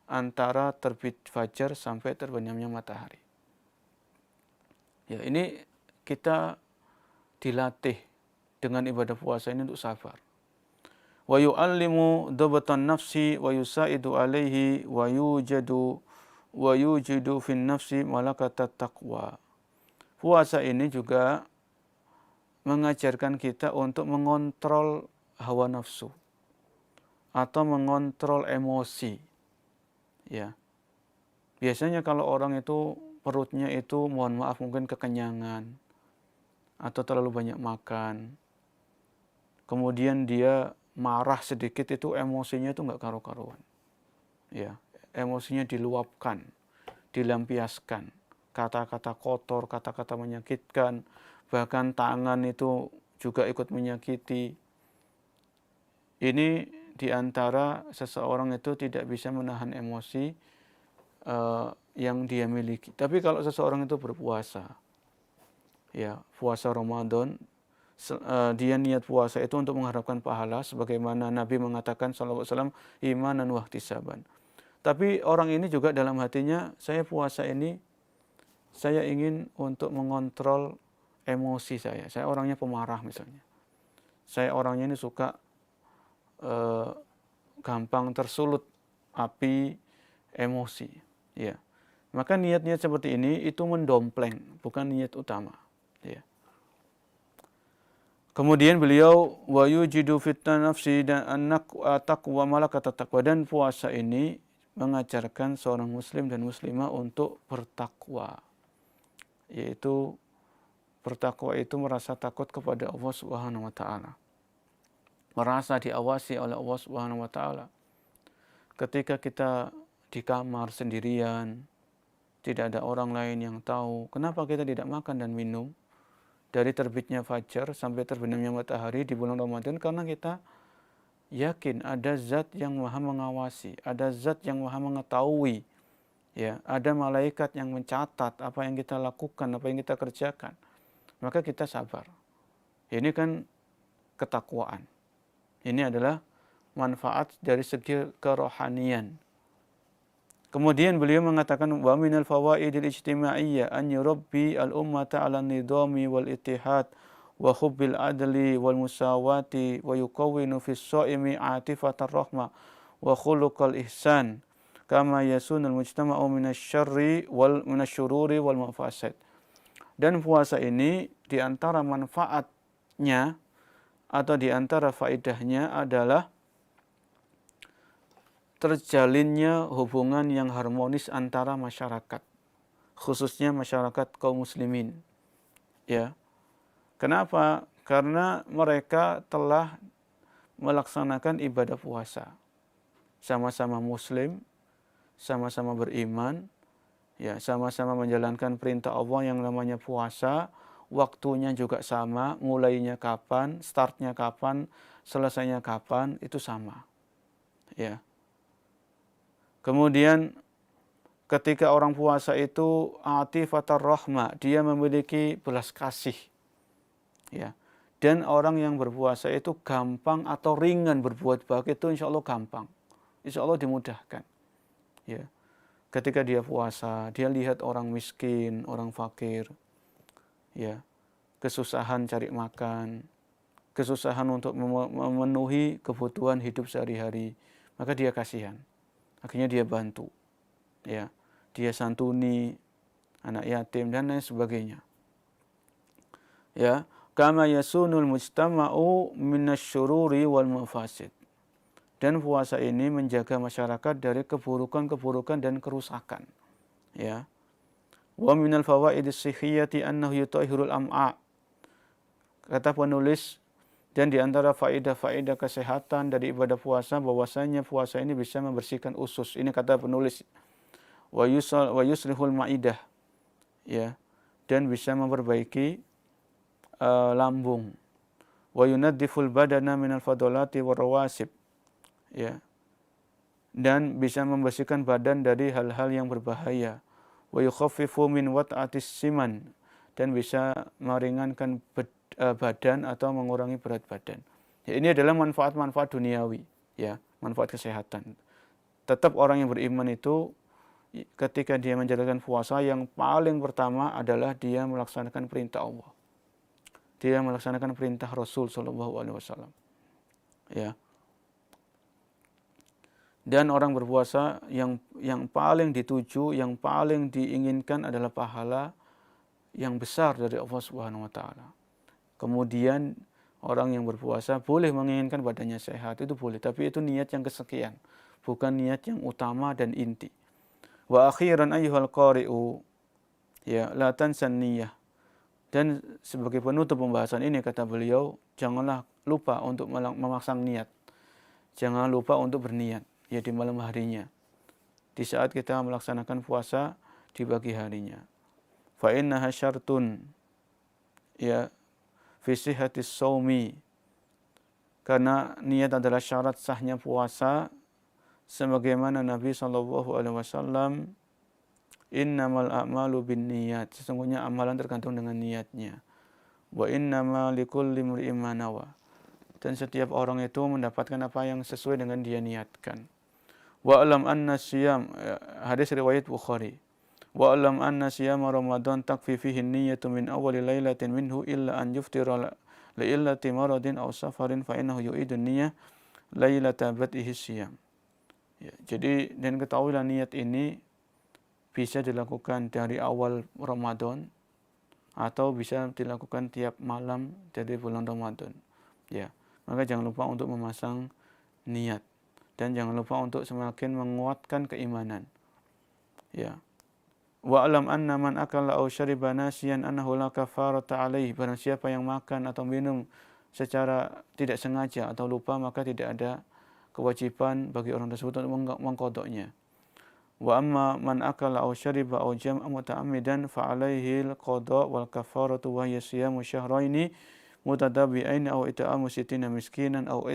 D: antara terbit fajar sampai terbenamnya matahari. Ya, ini kita dilatih dengan ibadah puasa ini untuk sabar. Wa yu'allimu dabatan nafsi wa yusaidu alaihi wa yujidu fin nafsi malakatat taqwa. Puasa ini juga mengajarkan kita untuk mengontrol hawa nafsu atau mengontrol emosi. Ya. Biasanya kalau orang itu perutnya itu mohon maaf mungkin kekenyangan atau terlalu banyak makan. Kemudian dia marah sedikit itu emosinya itu enggak karu-karuan. Ya, emosinya diluapkan, dilampiaskan. Kata-kata kotor, kata-kata menyakitkan, bahkan tangan itu juga ikut menyakiti. Ini diantara seseorang itu tidak bisa menahan emosi yang dia miliki. Tapi kalau seseorang itu berpuasa, ya puasa Ramadan, dia niat puasa itu untuk mengharapkan pahala, sebagaimana Nabi mengatakan sallallahu alaihi wasallam imanan wa ihtisaban. Tapi orang ini juga dalam hatinya, saya puasa ini saya ingin untuk mengontrol emosi saya. Saya orangnya pemarah misalnya. Saya orangnya ini suka gampang tersulut api emosi. Ya. Maka niat-niat seperti ini itu mendompleng, bukan niat utama. Ya. Kemudian beliau wa yujidu fitna nafsi dan anak taqwa malakat taqwa, dan puasa ini mengajarkan seorang muslim dan muslimah untuk bertakwa. Yaitu bertakwa itu merasa takut kepada Allah Subhanahu wa taala. Merasa diawasi oleh Allah Subhanahu wa taala. Ketika kita di kamar sendirian, tidak ada orang lain yang tahu, kenapa kita tidak makan dan minum dari terbitnya fajar sampai terbenamnya matahari di bulan Ramadan? Karena kita yakin ada zat yang maha mengawasi, ada zat yang maha mengetahui, ya, ada malaikat yang mencatat apa yang kita lakukan, apa yang kita kerjakan. Maka kita sabar. Ini kan ketakwaan. Ini adalah manfaat dari segi kerohanian. Kemudian beliau mengatakan wa minal fawaidil ijtima'iyyah an yurabbi al-ummata 'ala nidami wal ittihad wa hubbil adli wal musawati wa yuqawwinu fis shaimi 'atifatar rahmah wa khuluqal ihsan kama yasunul mujtama'u minasyarri wal minasyururi wal mafasid. Dan puasa ini di antara manfaatnya atau di antara faedahnya adalah terjalinnya hubungan yang harmonis antara masyarakat, khususnya masyarakat kaum muslimin. Ya. Kenapa? Karena mereka telah melaksanakan ibadah puasa. Sama-sama muslim, sama-sama beriman, ya, sama-sama menjalankan perintah Allah yang namanya puasa, waktunya juga sama, mulainya kapan, startnya kapan, selesainya kapan, itu sama. Ya. Kemudian ketika orang puasa itu atifatar rahmah, dia memiliki belas kasih. Ya. Dan orang yang berpuasa itu gampang atau ringan berbuat baik, itu insya Allah gampang. Insya Allah dimudahkan. Ya. Ketika dia puasa, dia lihat orang miskin, orang fakir, ya, kesusahan cari makan, kesusahan untuk memenuhi kebutuhan hidup sehari-hari, maka dia kasihan. Akhirnya dia bantu, ya, dia santuni anak yatim dan lain sebagainya. Ya, kama yasunul mujtama'u minasyururi wal mafasid. Dan puasa ini menjaga masyarakat dari keburukan-keburukan dan kerusakan. Ya. Wa minal fawaidis sihhiyati annahu yutahhirul am'a. Kata penulis, dan di antara faedah-faedah kesehatan dari ibadah puasa, bahwasanya puasa ini bisa membersihkan usus. Ini kata penulis. Wa yuslihul ma'idah. Ya. Dan bisa memperbaiki lambung. Wa yunaddiful badana minal fadolati warawasib. Ya. Dan bisa membersihkan badan dari hal-hal yang berbahaya. Wa yukhaffifu min wat'atis siman. Dan bisa meringankan badan atau mengurangi berat badan. Ya, ini adalah manfaat-manfaat duniawi, ya, manfaat kesehatan. Tetap orang yang beriman itu ketika dia menjalankan puasa, yang paling pertama adalah dia melaksanakan perintah Allah. Dia melaksanakan perintah Rasul sallallahu alaihi wasallam. Ya. Dan orang berpuasa yang paling dituju, yang paling diinginkan adalah pahala yang besar dari Allah Subhanahu wa taala. Kemudian orang yang berpuasa boleh menginginkan badannya sehat, itu boleh, tapi itu niat yang kesekian, bukan niat yang utama dan inti. Wa akhiran ayyuhal qari'u, ya, la tansan niyah. Dan sebagai penutup pembahasan ini kata beliau, janganlah lupa untuk memasang niat. Jangan lupa untuk berniat, ya, di malam harinya. Di saat kita melaksanakan puasa di pagi harinya. Fa innaha syartun, ya, fi sihhatis shaumi, karena niat adalah syarat sahnya puasa, sebagaimana Nabi sallallahu alaihi wasallam, innamal a'malu binniyat, sesungguhnya amalan tergantung dengan niatnya. Wa innamal likulli imri'in ma nawa, dan setiap orang itu mendapatkan apa yang sesuai dengan dia niatkan. Wa alam anna siyam, hadis riwayat Bukhari. Wa alam anna siyama Ramadan takfi fihi niyyatu min awwali lailatin minhu illa an yuftira li illati maradin aw safarin fa innahu yu'idun niyyah lailata bad'ihi siyam. Ya, jadi dan ketahuilah niat ini bisa dilakukan dari awal Ramadan atau bisa dilakukan tiap malam dari bulan Ramadan. Ya, maka jangan lupa untuk memasang niat dan jangan lupa untuk semakin menguatkan keimanan. Ya. Wa alam anna man akala aw syariba nasiyan annahu la kafarata alaihi. Barang siapa yang makan atau minum secara tidak sengaja atau lupa, maka tidak ada kewajiban bagi orang tersebut untuk mengqadanya. Wa amma man akala aw syariba aw jam'a muta'ammidan fa alaihi al-qada' wal kafaratu wa hiya siyamu syahraini mutatabi'ain aw it'amu sittina miskinan aw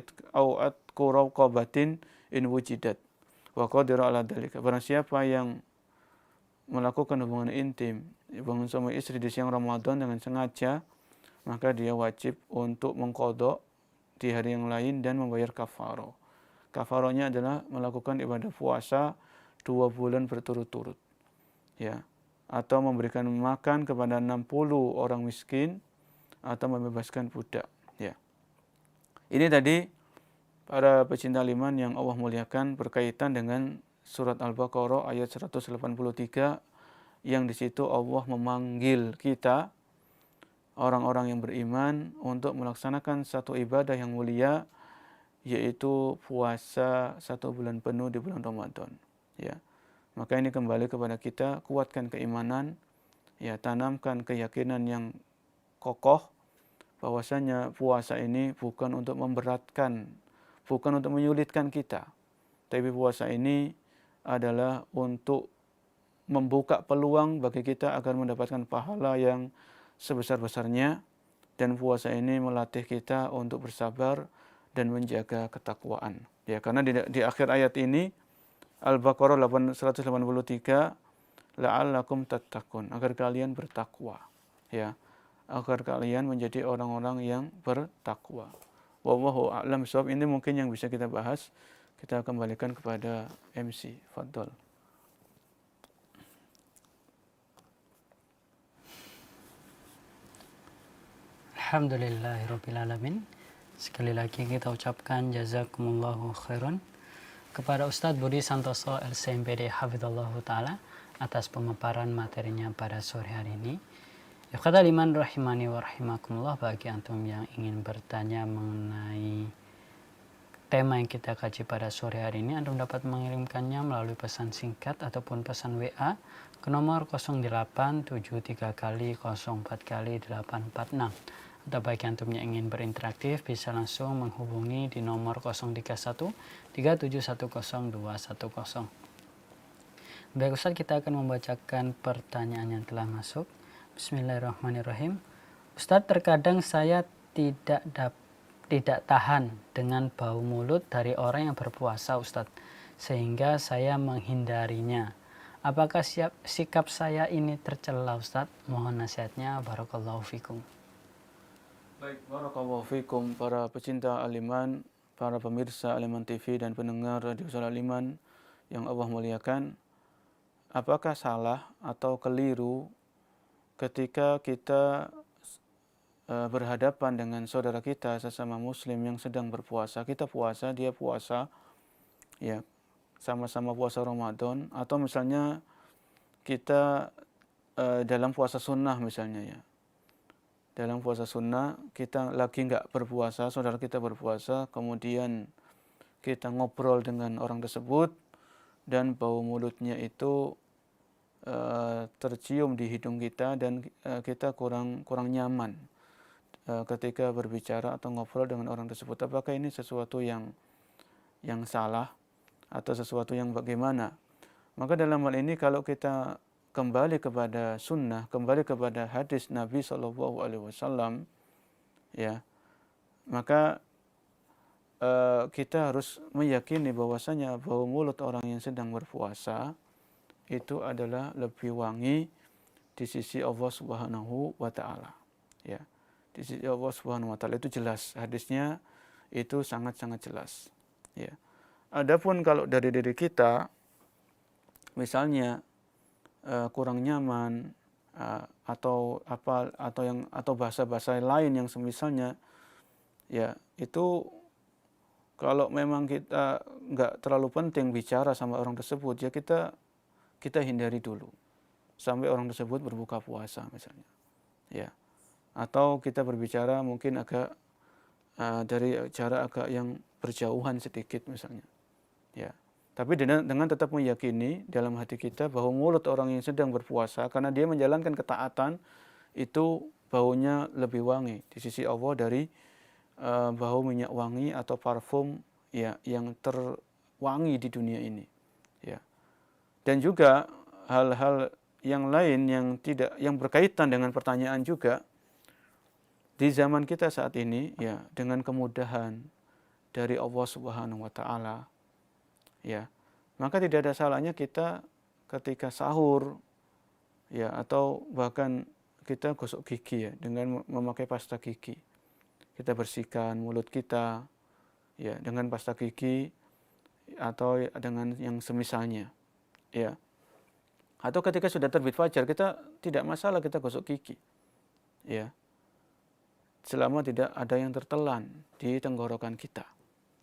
D: atqu raqabatin in wujidat wa qadira ala dzalika. Barang siapa yang melakukan hubungan intim, hubungan suami istri di siang Ramadan dengan sengaja, maka dia wajib untuk mengqadha di hari yang lain dan membayar kafarah. Kafarahnya adalah melakukan ibadah puasa 2 bulan berturut-turut. Ya. Atau memberikan makan kepada 60 orang miskin atau membebaskan budak. Ya. Ini tadi para pecinta iman yang Allah muliakan berkaitan dengan surat Al-Baqarah ayat 183 yang di situ Allah memanggil kita orang-orang yang beriman untuk melaksanakan satu ibadah yang mulia, yaitu puasa 1 bulan penuh di bulan Ramadan. Ya. Maka ini kembali kepada kita, kuatkan keimanan, ya, tanamkan keyakinan yang kokoh bahwasanya puasa ini bukan untuk memberatkan, bukan untuk menyulitkan kita, tapi puasa ini adalah untuk membuka peluang bagi kita agar mendapatkan pahala yang sebesar-besarnya, dan puasa ini melatih kita untuk bersabar dan menjaga ketakwaan. Ya, karena di akhir ayat ini Al-Baqarah 183, la'allakum tattaqun, agar kalian bertakwa. Ya, agar kalian menjadi orang-orang yang bertakwa. Wallahu a'lam bishawab. Ini mungkin yang bisa kita bahas. Kita kembalikan kepada MC. Fadhol.
A: Alhamdulillahirrabbilalamin. Sekali lagi kita ucapkan jazakumullahu khairan kepada Ustadz Budi Santoso LCMPD Hafizallahu Ta'ala atas pemaparan materinya pada sore hari ini. Ikhwatal iman rahimani wa rahimakumullah, bagi antum yang ingin bertanya mengenai tema yang kita kaji pada sore hari ini, antum dapat mengirimkannya melalui pesan singkat ataupun pesan WA ke nomor 0873 kali 04 kali 846. Atau bagi antum yang ingin berinteraktif bisa langsung menghubungi di nomor 031 3710210. Baik Ustaz, kita akan membacakan pertanyaan yang telah masuk. Bismillahirrahmanirrahim. Ustaz, terkadang saya tidak tahan dengan bau mulut dari orang yang berpuasa, Ustadz, sehingga saya menghindarinya. Apakah sikap saya ini tercela, Ustadz? Mohon nasihatnya. Barakallahu fikum.
D: Baik, barakallahu fikum para pecinta Al-Iman, para pemirsa Al-Iman TV dan pendengar Radio Suara Al-Iman yang Allah muliakan. Apakah salah atau keliru ketika kita berhadapan dengan saudara kita sesama muslim yang sedang berpuasa, kita puasa, dia puasa, ya, sama-sama puasa Ramadan, atau misalnya kita dalam puasa sunnah misalnya, ya, dalam puasa sunnah kita lagi nggak berpuasa, saudara kita berpuasa, kemudian kita ngobrol dengan orang tersebut dan bau mulutnya itu tercium di hidung kita dan kita kurang nyaman ketika berbicara atau ngobrol dengan orang tersebut. Apakah ini sesuatu yang salah atau sesuatu yang bagaimana? Maka dalam hal ini kalau kita kembali kepada sunnah, kembali kepada hadis Nabi SAW, ya, maka kita harus meyakini bahwasanya bau mulut orang yang sedang berpuasa itu adalah lebih wangi di sisi Allah Subhanahu wa Ta'ala. Ya. Di sisi Allah Subhanahu wa Ta'ala itu jelas, hadisnya itu sangat-sangat jelas. Ya. Adapun kalau dari diri kita, misalnya kurang nyaman atau bahasa-bahasa lain yang semisalnya, ya, itu kalau memang kita nggak terlalu penting bicara sama orang tersebut, ya kita kita hindari dulu sampai orang tersebut berbuka puasa misalnya, ya. Atau kita berbicara mungkin agak dari jarak agak yang berjauhan sedikit misalnya, ya. Tapi dengan tetap meyakini dalam hati kita bahwa mulut orang yang sedang berpuasa karena dia menjalankan ketaatan itu baunya lebih wangi di sisi Allah dari bau minyak wangi atau parfum ya yang terwangi di dunia ini, ya. Dan juga hal-hal yang lain yang berkaitan dengan pertanyaan juga di zaman kita saat ini, ya, dengan kemudahan dari Allah Subhanahu wa taala, ya. Maka tidak ada salahnya kita ketika sahur, ya, atau bahkan kita gosok gigi, ya, dengan memakai pasta gigi. Kita bersihkan mulut kita, ya, dengan pasta gigi atau dengan yang semisalnya, ya. Atau ketika sudah terbit fajar kita tidak masalah kita gosok gigi, ya, selama tidak ada yang tertelan di tenggorokan kita,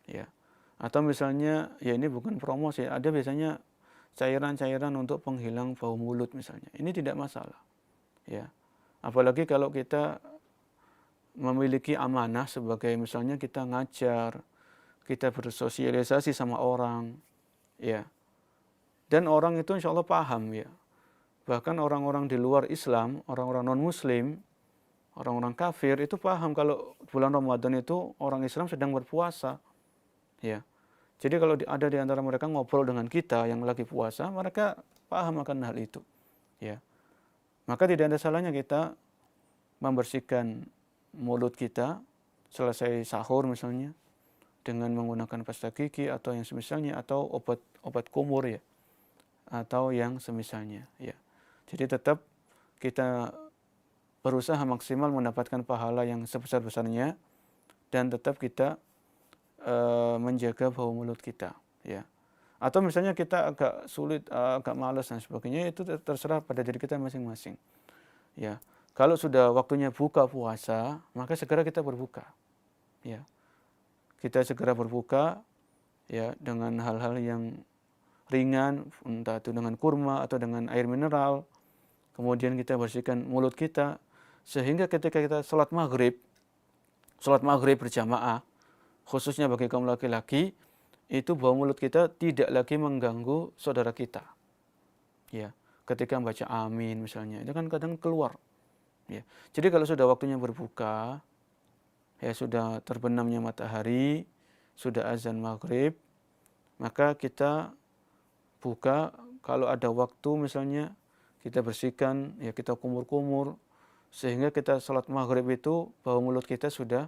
D: ya. Atau misalnya, ya ini bukan promosi, ada biasanya cairan-cairan untuk penghilang bau mulut misalnya, ini tidak masalah, ya. Apalagi kalau kita memiliki amanah sebagai misalnya kita ngajar, kita bersosialisasi sama orang, ya. Dan orang itu insya Allah paham, ya. Bahkan orang-orang di luar Islam, orang-orang non-Muslim, orang-orang kafir itu paham kalau bulan Ramadan itu orang Islam sedang berpuasa, ya. Jadi kalau ada di antara mereka ngobrol dengan kita yang lagi puasa, mereka paham akan hal itu, ya. Maka tidak ada salahnya kita membersihkan mulut kita selesai sahur misalnya dengan menggunakan pasta gigi atau yang semisalnya, atau obat kumur, ya, atau yang semisalnya, ya. Jadi tetap kita berusaha maksimal mendapatkan pahala yang sebesar-besarnya dan tetap kita menjaga bau mulut kita, ya. Atau misalnya kita agak sulit, agak malas dan sebagainya, itu terserah pada diri kita masing-masing, ya. Kalau sudah waktunya buka puasa, maka segera kita berbuka, ya. Kita segera berbuka, ya, dengan hal-hal yang ringan, entah itu dengan kurma atau dengan air mineral. Kemudian kita bersihkan mulut kita sehingga ketika kita sholat maghrib berjamaah, khususnya bagi kaum laki-laki, itu bau mulut kita tidak lagi mengganggu saudara kita, ya. Ketika membaca amin misalnya, itu kan kadang keluar, ya. Jadi kalau sudah waktunya berbuka, ya, sudah terbenamnya matahari, sudah azan maghrib, maka kita buka. Kalau ada waktu misalnya kita bersihkan, ya, kita kumur-kumur sehingga kita sholat maghrib itu bau mulut kita sudah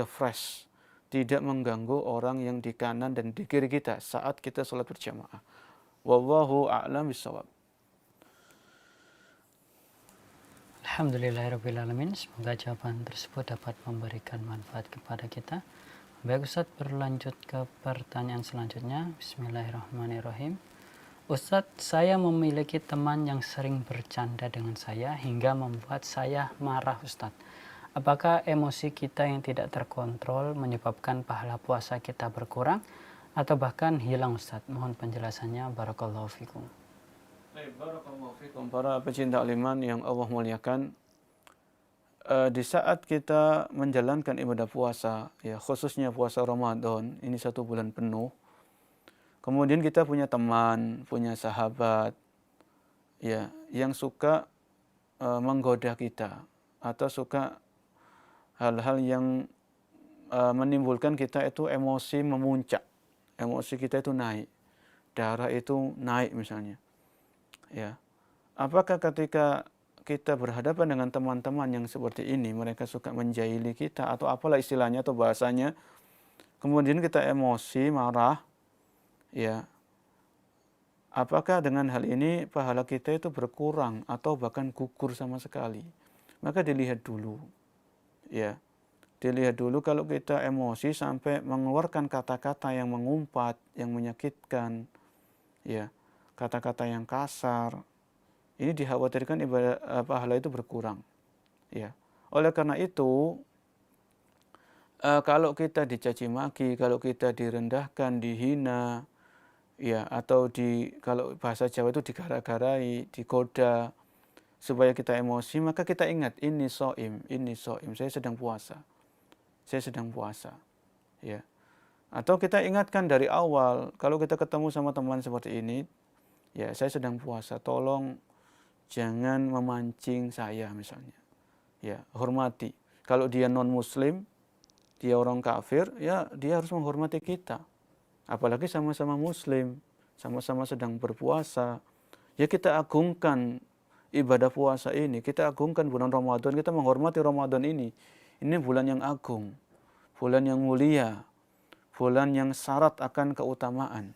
D: fresh, tidak mengganggu orang yang di kanan dan di kiri kita saat kita sholat berjamaah. Wallahu a'lam bishawab.
A: Alhamdulillahirrabbilalamin. Semoga jawaban tersebut dapat memberikan manfaat kepada kita. Baik Ustadz, berlanjut ke pertanyaan selanjutnya. Bismillahirrahmanirrahim. Ustadz, saya memiliki teman yang sering bercanda dengan saya hingga membuat saya marah, Ustadz. Apakah emosi kita yang tidak terkontrol menyebabkan pahala puasa kita berkurang atau bahkan hilang, Ustadz? Mohon penjelasannya. Barakallahu fikum.
D: Barakallahu fikum para pecinta iman yang Allah muliakan. Di saat kita menjalankan ibadah puasa, ya, khususnya puasa Ramadan, ini 1 bulan penuh. Kemudian kita punya teman, punya sahabat, ya, yang suka menggoda kita atau suka hal-hal yang menimbulkan kita itu emosi memuncak, emosi kita itu naik, darah itu naik misalnya, ya. Apakah ketika kita berhadapan dengan teman-teman yang seperti ini, mereka suka menjahili kita atau apalah istilahnya atau bahasanya, kemudian kita emosi, marah, ya, apakah dengan hal ini pahala kita itu berkurang atau bahkan gugur sama sekali? Maka dilihat dulu, ya, dilihat dulu. Kalau kita emosi sampai mengeluarkan kata-kata yang mengumpat, yang menyakitkan, ya, kata-kata yang kasar, ini dikhawatirkan pahala itu berkurang, ya. Oleh karena itu, kalau kita dicaci maki, kalau kita direndahkan, dihina, ya, atau kalau bahasa Jawa itu digara-garai, digoda supaya kita emosi, maka kita ingat ini soim, saya sedang puasa. Saya sedang puasa. Ya. Atau kita ingatkan dari awal, kalau kita ketemu sama teman seperti ini, ya saya sedang puasa, tolong jangan memancing saya misalnya. Ya, hormati. Kalau dia non muslim, dia orang kafir, ya dia harus menghormati kita. Apalagi sama-sama muslim, sama-sama sedang berpuasa. Ya kita agungkan ibadah puasa ini, kita agungkan bulan Ramadan, kita menghormati Ramadan ini. Ini bulan yang agung, bulan yang mulia, bulan yang syarat akan keutamaan.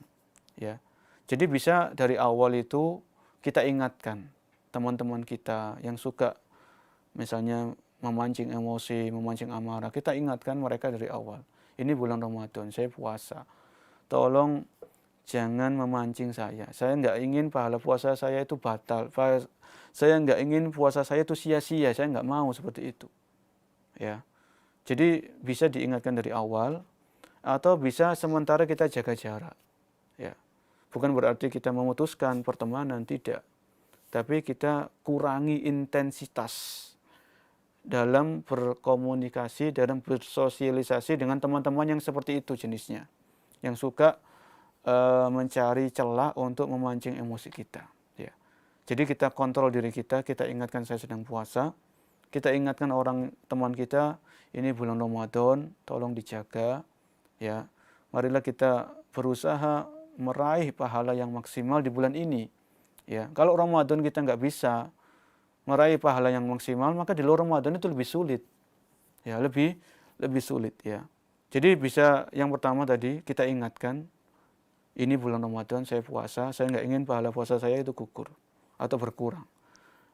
D: Ya. Jadi bisa dari awal itu kita ingatkan teman-teman kita yang suka misalnya memancing emosi, memancing amarah, kita ingatkan mereka dari awal. Ini bulan Ramadan, saya puasa. Tolong jangan memancing saya. Saya nggak ingin pahala puasa saya itu batal. Saya nggak ingin puasa saya itu sia-sia. Saya nggak mau seperti itu. Ya. Jadi bisa diingatkan dari awal, atau bisa sementara kita jaga jarak. Ya. Bukan berarti kita memutuskan pertemanan, tidak. Tapi kita kurangi intensitas dalam berkomunikasi, dalam bersosialisasi dengan teman-teman yang seperti itu jenisnya. Yang suka mencari celah untuk memancing emosi kita. Ya. Jadi kita kontrol diri kita ingatkan saya sedang puasa, kita ingatkan orang teman kita, ini bulan Ramadan, tolong dijaga. Ya, marilah kita berusaha meraih pahala yang maksimal di bulan ini. Ya, kalau Ramadan kita nggak bisa meraih pahala yang maksimal, maka di luar Ramadan itu lebih sulit. Ya, lebih sulit ya. Jadi bisa yang pertama tadi kita ingatkan, ini bulan Ramadan saya puasa, saya nggak ingin pahala puasa saya itu gugur atau berkurang.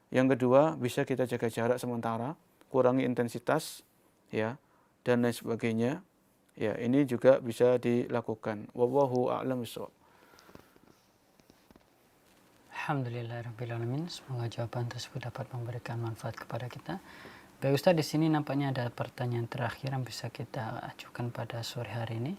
D: Yang kedua, bisa kita jaga jarak sementara, kurangi intensitas, ya, dan lain sebagainya. Ya, ini juga bisa dilakukan. Wallahu a'lam bishawab.
A: Alhamdulillahirrahmanirrahim. Semoga jawaban tersebut dapat memberikan manfaat kepada kita. Baik Ustaz, di sini nampaknya ada pertanyaan terakhir yang bisa kita ajukan pada sore hari ini.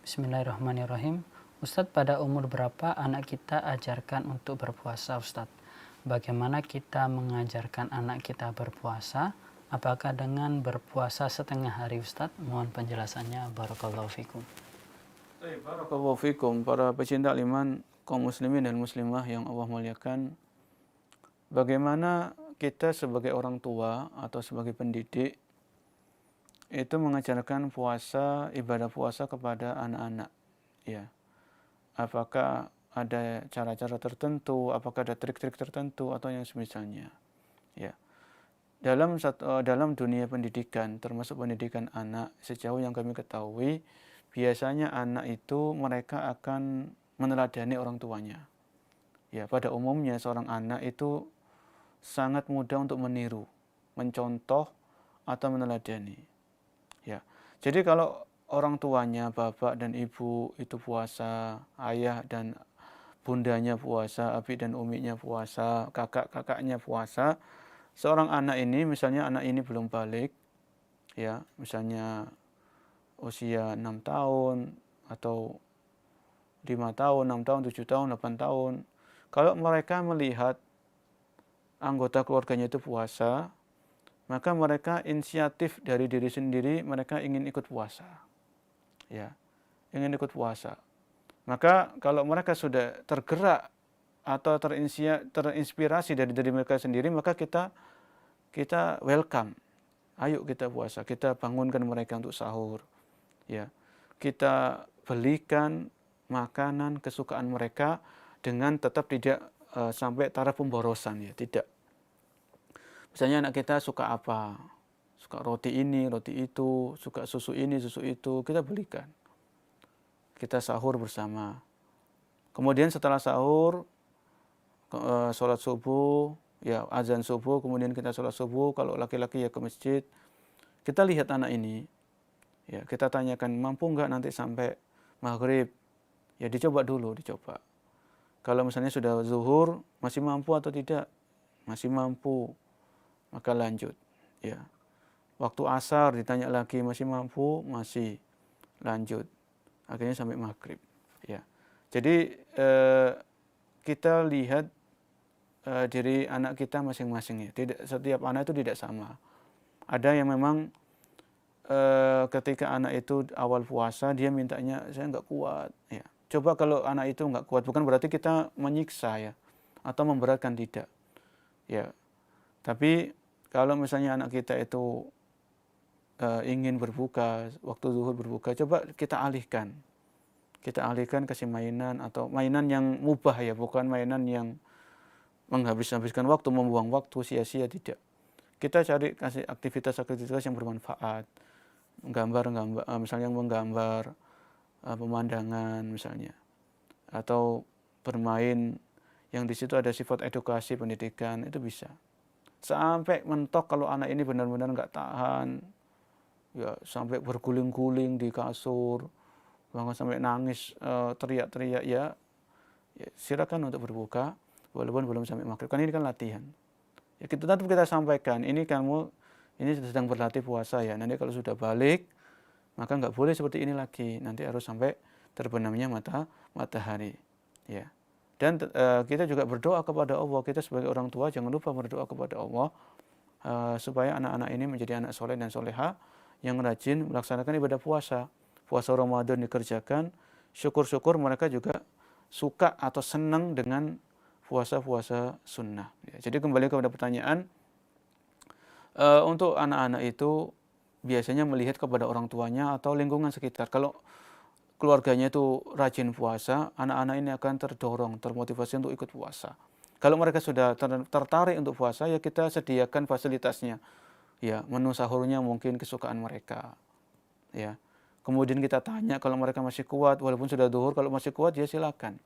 A: Bismillahirrahmanirrahim. Ustadz, pada umur berapa anak kita ajarkan untuk berpuasa, Ustadz? Bagaimana kita mengajarkan anak kita berpuasa? Apakah dengan berpuasa setengah hari, Ustadz? Mohon penjelasannya. Barakallahu fikum.
D: Barakallahu fikum, para pecinta iman, kaum muslimin dan muslimah yang Allah muliakan. Bagaimana kita sebagai orang tua atau sebagai pendidik itu mengajarkan puasa, ibadah puasa kepada anak-anak, ya. Apakah ada cara-cara tertentu, apakah ada trik-trik tertentu atau yang semisalnya, ya. Dalam dunia pendidikan, termasuk pendidikan anak, sejauh yang kami ketahui, biasanya anak itu mereka akan meneladani orang tuanya. Ya, pada umumnya seorang anak itu sangat mudah untuk meniru, mencontoh atau meneladani. Ya. Jadi kalau orang tuanya, bapak dan ibu itu puasa, ayah dan bundanya puasa, abi dan uminya puasa, kakak-kakaknya puasa, seorang anak ini, misalnya anak ini belum balik, ya, misalnya usia 6 tahun atau 5 tahun, 6 tahun, 7 tahun, 8 tahun. Kalau mereka melihat anggota keluarganya itu puasa, maka mereka inisiatif dari diri sendiri, mereka ingin ikut puasa. Ya, ingin ikut puasa. Maka kalau mereka sudah tergerak atau terinspirasi dari diri mereka sendiri, maka kita welcome. Ayo kita puasa, kita bangunkan mereka untuk sahur. Ya. Kita belikan makanan kesukaan mereka dengan tetap tidak sampai taraf pemborosan, ya, tidak. Misalnya anak kita suka apa? Suka roti ini, roti itu, suka susu ini, susu itu, kita belikan. Kita sahur bersama. Kemudian setelah sahur, sholat subuh, ya, azan subuh, kemudian kita sholat subuh, kalau laki-laki ya ke masjid. Kita lihat anak ini, ya, kita tanyakan mampu nggak nanti sampai maghrib, ya dicoba dulu, dicoba. Kalau misalnya sudah zuhur, masih mampu atau tidak? Masih mampu, maka lanjut. Ya. Waktu asar ditanya lagi, masih mampu? Masih, lanjut. Akhirnya sampai maghrib. Ya. Jadi kita lihat diri anak kita masing-masing ya. Tidak setiap anak itu tidak sama. Ada yang memang ketika anak itu awal puasa dia mintanya saya nggak kuat. Ya. Coba kalau anak itu nggak kuat, bukan berarti kita menyiksa ya atau memberatkan, tidak. Ya. Tapi kalau misalnya anak kita itu ingin berbuka, waktu zuhur berbuka, coba kita alihkan. Kita alihkan kasih mainan atau mainan yang mubah ya, bukan mainan yang menghabiskan waktu, membuang waktu sia-sia, tidak. Kita cari kasih aktivitas-aktivitas yang bermanfaat. Misalnya menggambar pemandangan misalnya. Atau bermain yang di situ ada sifat edukasi pendidikan, itu bisa. Sampai mentok kalau anak ini benar-benar nggak tahan, ya sampai berguling-guling di kasur, bahkan sampai nangis, teriak-teriak, ya silakan untuk berbuka walaupun belum sampai maghrib. Kan ini kan latihan. Ya tetap kita sampaikan, ini sedang berlatih puasa ya. Nanti kalau sudah balik, maka nggak boleh seperti ini lagi. Nanti harus sampai terbenamnya matahari. Ya. Dan kita juga berdoa kepada Allah. Kita sebagai orang tua jangan lupa berdoa kepada Allah supaya anak-anak ini menjadi anak soleh dan soleha yang rajin melaksanakan ibadah puasa. Puasa Ramadan dikerjakan, syukur-syukur mereka juga suka atau senang dengan puasa-puasa sunnah. Ya, jadi kembali kepada pertanyaan, untuk anak-anak itu biasanya melihat kepada orang tuanya atau lingkungan sekitar. Kalau keluarganya itu rajin puasa, anak-anak ini akan terdorong, termotivasi untuk ikut puasa. Kalau mereka sudah tertarik untuk puasa, ya kita sediakan fasilitasnya. Ya, menu sahurnya mungkin kesukaan mereka. Ya. Kemudian kita tanya kalau mereka masih kuat, walaupun sudah zuhur, kalau masih kuat ya silakan.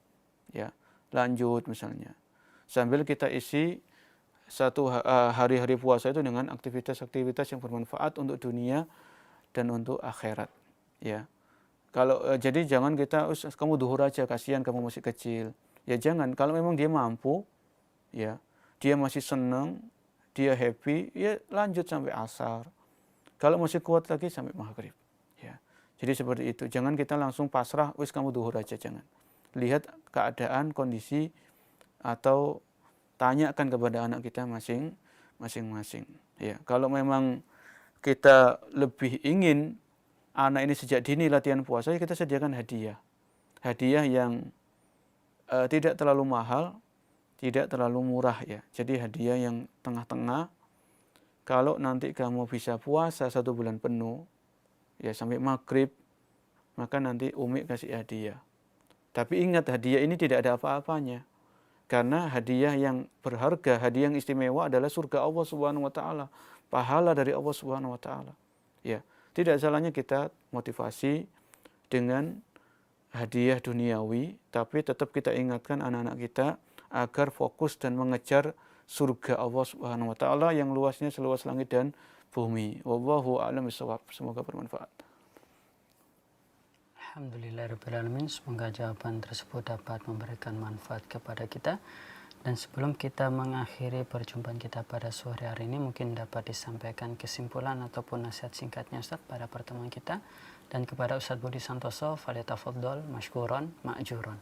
D: Ya, lanjut misalnya. Sambil kita isi satu hari-hari puasa itu dengan aktivitas-aktivitas yang bermanfaat untuk dunia dan untuk akhirat. Ya. Jadi jangan kita kamu zuhur aja, kasihan kamu masih kecil. Ya jangan, kalau memang dia mampu, ya, dia masih senang, dia happy, ya lanjut sampai asar. Kalau masih kuat lagi sampai maghrib. Ya. Jadi seperti itu. Jangan kita langsung pasrah, wis kamu zuhur aja, jangan. Lihat keadaan, kondisi, atau tanyakan kepada anak kita masing-masing. Ya. Kalau memang kita lebih ingin anak ini sejak dini latihan puasa, ya kita sediakan hadiah. Hadiah yang tidak terlalu mahal, tidak terlalu murah ya. Jadi hadiah yang tengah-tengah. Kalau nanti kamu bisa puasa 1 bulan penuh, ya sampai maghrib, maka nanti Umi kasih hadiah. Tapi ingat, hadiah ini tidak ada apa-apanya. Karena hadiah yang berharga, hadiah yang istimewa adalah surga Allah Subhanahu wa taala, pahala dari Allah Subhanahu wa taala. Ya, tidak salahnya kita motivasi dengan hadiah duniawi, tapi tetap kita ingatkan anak-anak kita agar fokus dan mengejar surga Allah Subhanahu wa taala yang luasnya seluas langit dan bumi. Wallahu a'lam bishawab. Semoga bermanfaat.
A: Alhamdulillahirrahmanirrahim. Semoga jawaban tersebut dapat memberikan manfaat kepada kita. Dan sebelum kita mengakhiri perjumpaan kita pada sore hari ini, mungkin dapat disampaikan kesimpulan ataupun nasihat singkatnya Ustaz pada pertemuan kita. Dan kepada Ustaz Budi Santoso, falyatafaddal mashkuran ma'juran.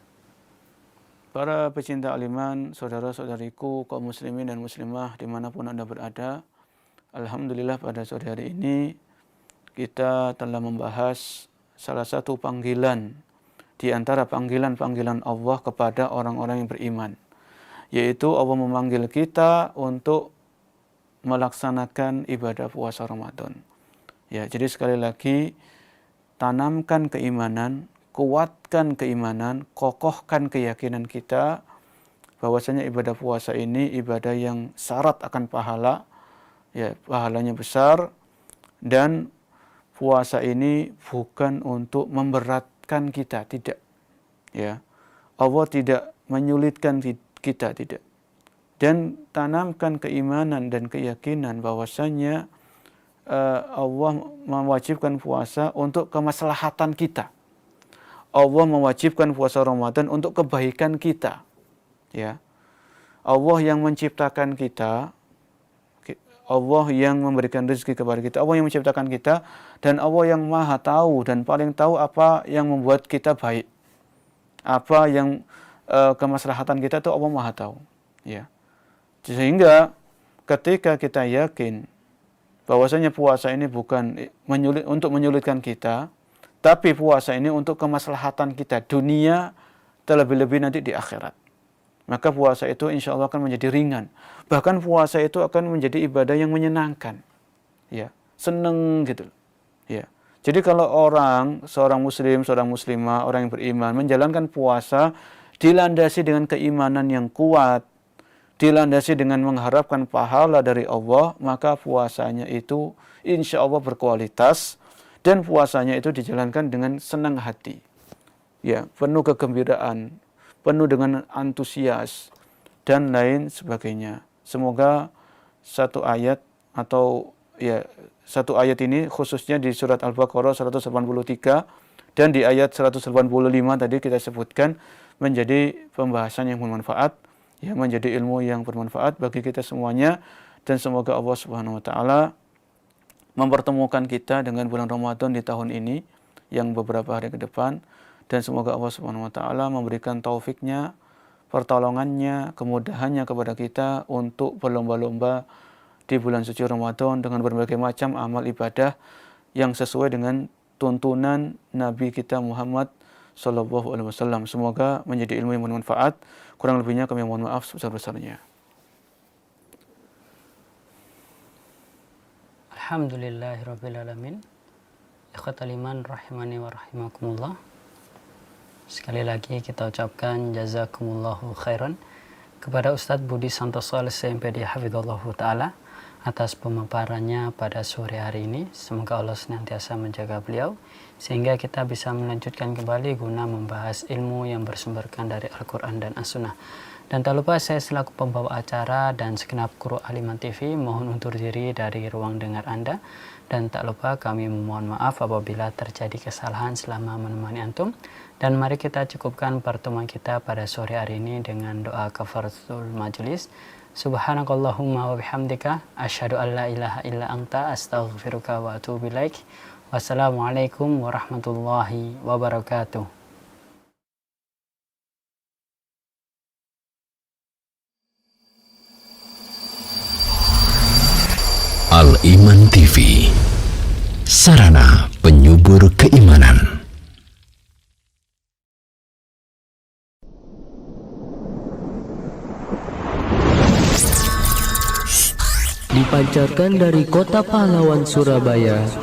D: Para pecinta aliman, saudara-saudariku, kaum muslimin dan muslimah dimanapun Anda berada, alhamdulillah pada sore hari ini kita telah membahas salah satu panggilan di antara panggilan-panggilan Allah kepada orang-orang yang beriman, yaitu Allah memanggil kita untuk melaksanakan ibadah puasa Ramadan. Ya, jadi sekali lagi, tanamkan keimanan, kuatkan keimanan, kokohkan keyakinan kita bahwasanya ibadah puasa ini ibadah yang syarat akan pahala, ya, pahalanya besar, dan puasa ini bukan untuk memberatkan kita, tidak. Ya. Allah tidak menyulitkan kita, tidak. Dan tanamkan keimanan dan keyakinan bahwasanya Allah mewajibkan puasa untuk kemaslahatan kita. Allah mewajibkan puasa Ramadan untuk kebaikan kita. Ya. Allah yang menciptakan kita, Allah yang memberikan rezeki kepada kita, Allah yang menciptakan kita, dan Allah yang maha tahu dan paling tahu apa yang membuat kita baik. Apa yang kemaslahatan kita itu Allah Maha tahu. Ya. Sehingga ketika kita yakin bahwasanya puasa ini bukan untuk menyulitkan kita, tapi puasa ini untuk kemaslahatan kita dunia, terlebih-lebih nanti di akhirat, maka puasa itu insya Allah akan menjadi ringan. Bahkan puasa itu akan menjadi ibadah yang menyenangkan, ya, seneng gitu, ya. Jadi kalau seorang muslim, seorang muslimah, orang yang beriman menjalankan puasa dilandasi dengan keimanan yang kuat, dilandasi dengan mengharapkan pahala dari Allah, maka puasanya itu insya Allah berkualitas dan puasanya itu dijalankan dengan senang hati. Ya, penuh kegembiraan, penuh dengan antusias dan lain sebagainya. Semoga satu ayat ini khususnya di surat Al-Baqarah 183 dan di ayat 185 tadi kita sebutkan menjadi pembahasan yang bermanfaat, ya, menjadi ilmu yang bermanfaat bagi kita semuanya, dan semoga Allah Subhanahu wa taala mempertemukan kita dengan bulan Ramadan di tahun ini yang beberapa hari ke depan. Dan semoga Allah Subhanahu wa taala memberikan taufiknya, pertolongannya, kemudahannya kepada kita untuk berlomba-lomba di bulan suci Ramadan dengan berbagai macam amal ibadah yang sesuai dengan tuntunan Nabi kita Muhammad sallallahu alaihi wasallam. Semoga menjadi ilmu yang bermanfaat. Kurang lebihnya kami mohon maaf sebesar-besarnya.
A: Alhamdulillahirabbil alamin. Ikhwatal iman rahimani wa rahimakumullah. Sekali lagi kita ucapkan jazakumullahu khairan kepada Ustadz Budi Santoso LCMPD Hafidhullahu Ta'ala atas pemaparannya pada sore hari ini. Semoga Allah senantiasa menjaga beliau sehingga kita bisa melanjutkan kembali guna membahas ilmu yang bersumberkan dari Al-Quran dan As-Sunnah. Dan tak lupa saya selaku pembawa acara dan segenap kru Aliman TV mohon undur diri dari ruang dengar Anda. Dan tak lupa kami memohon maaf apabila terjadi kesalahan selama menemani antum. Dan mari kita cukupkan pertemuan kita pada sore hari ini dengan doa kafaratul majelis. Subhanakallahumma wa bihamdika asyhadu an la ilaha illa anta astaghfiruka wa atubu ilaik. Wassalamualaikum warahmatullahi wabarakatuh.
C: Al-Iman TV, sarana penyubur keimanan.
B: Dipancarkan dari Kota Pahlawan Surabaya,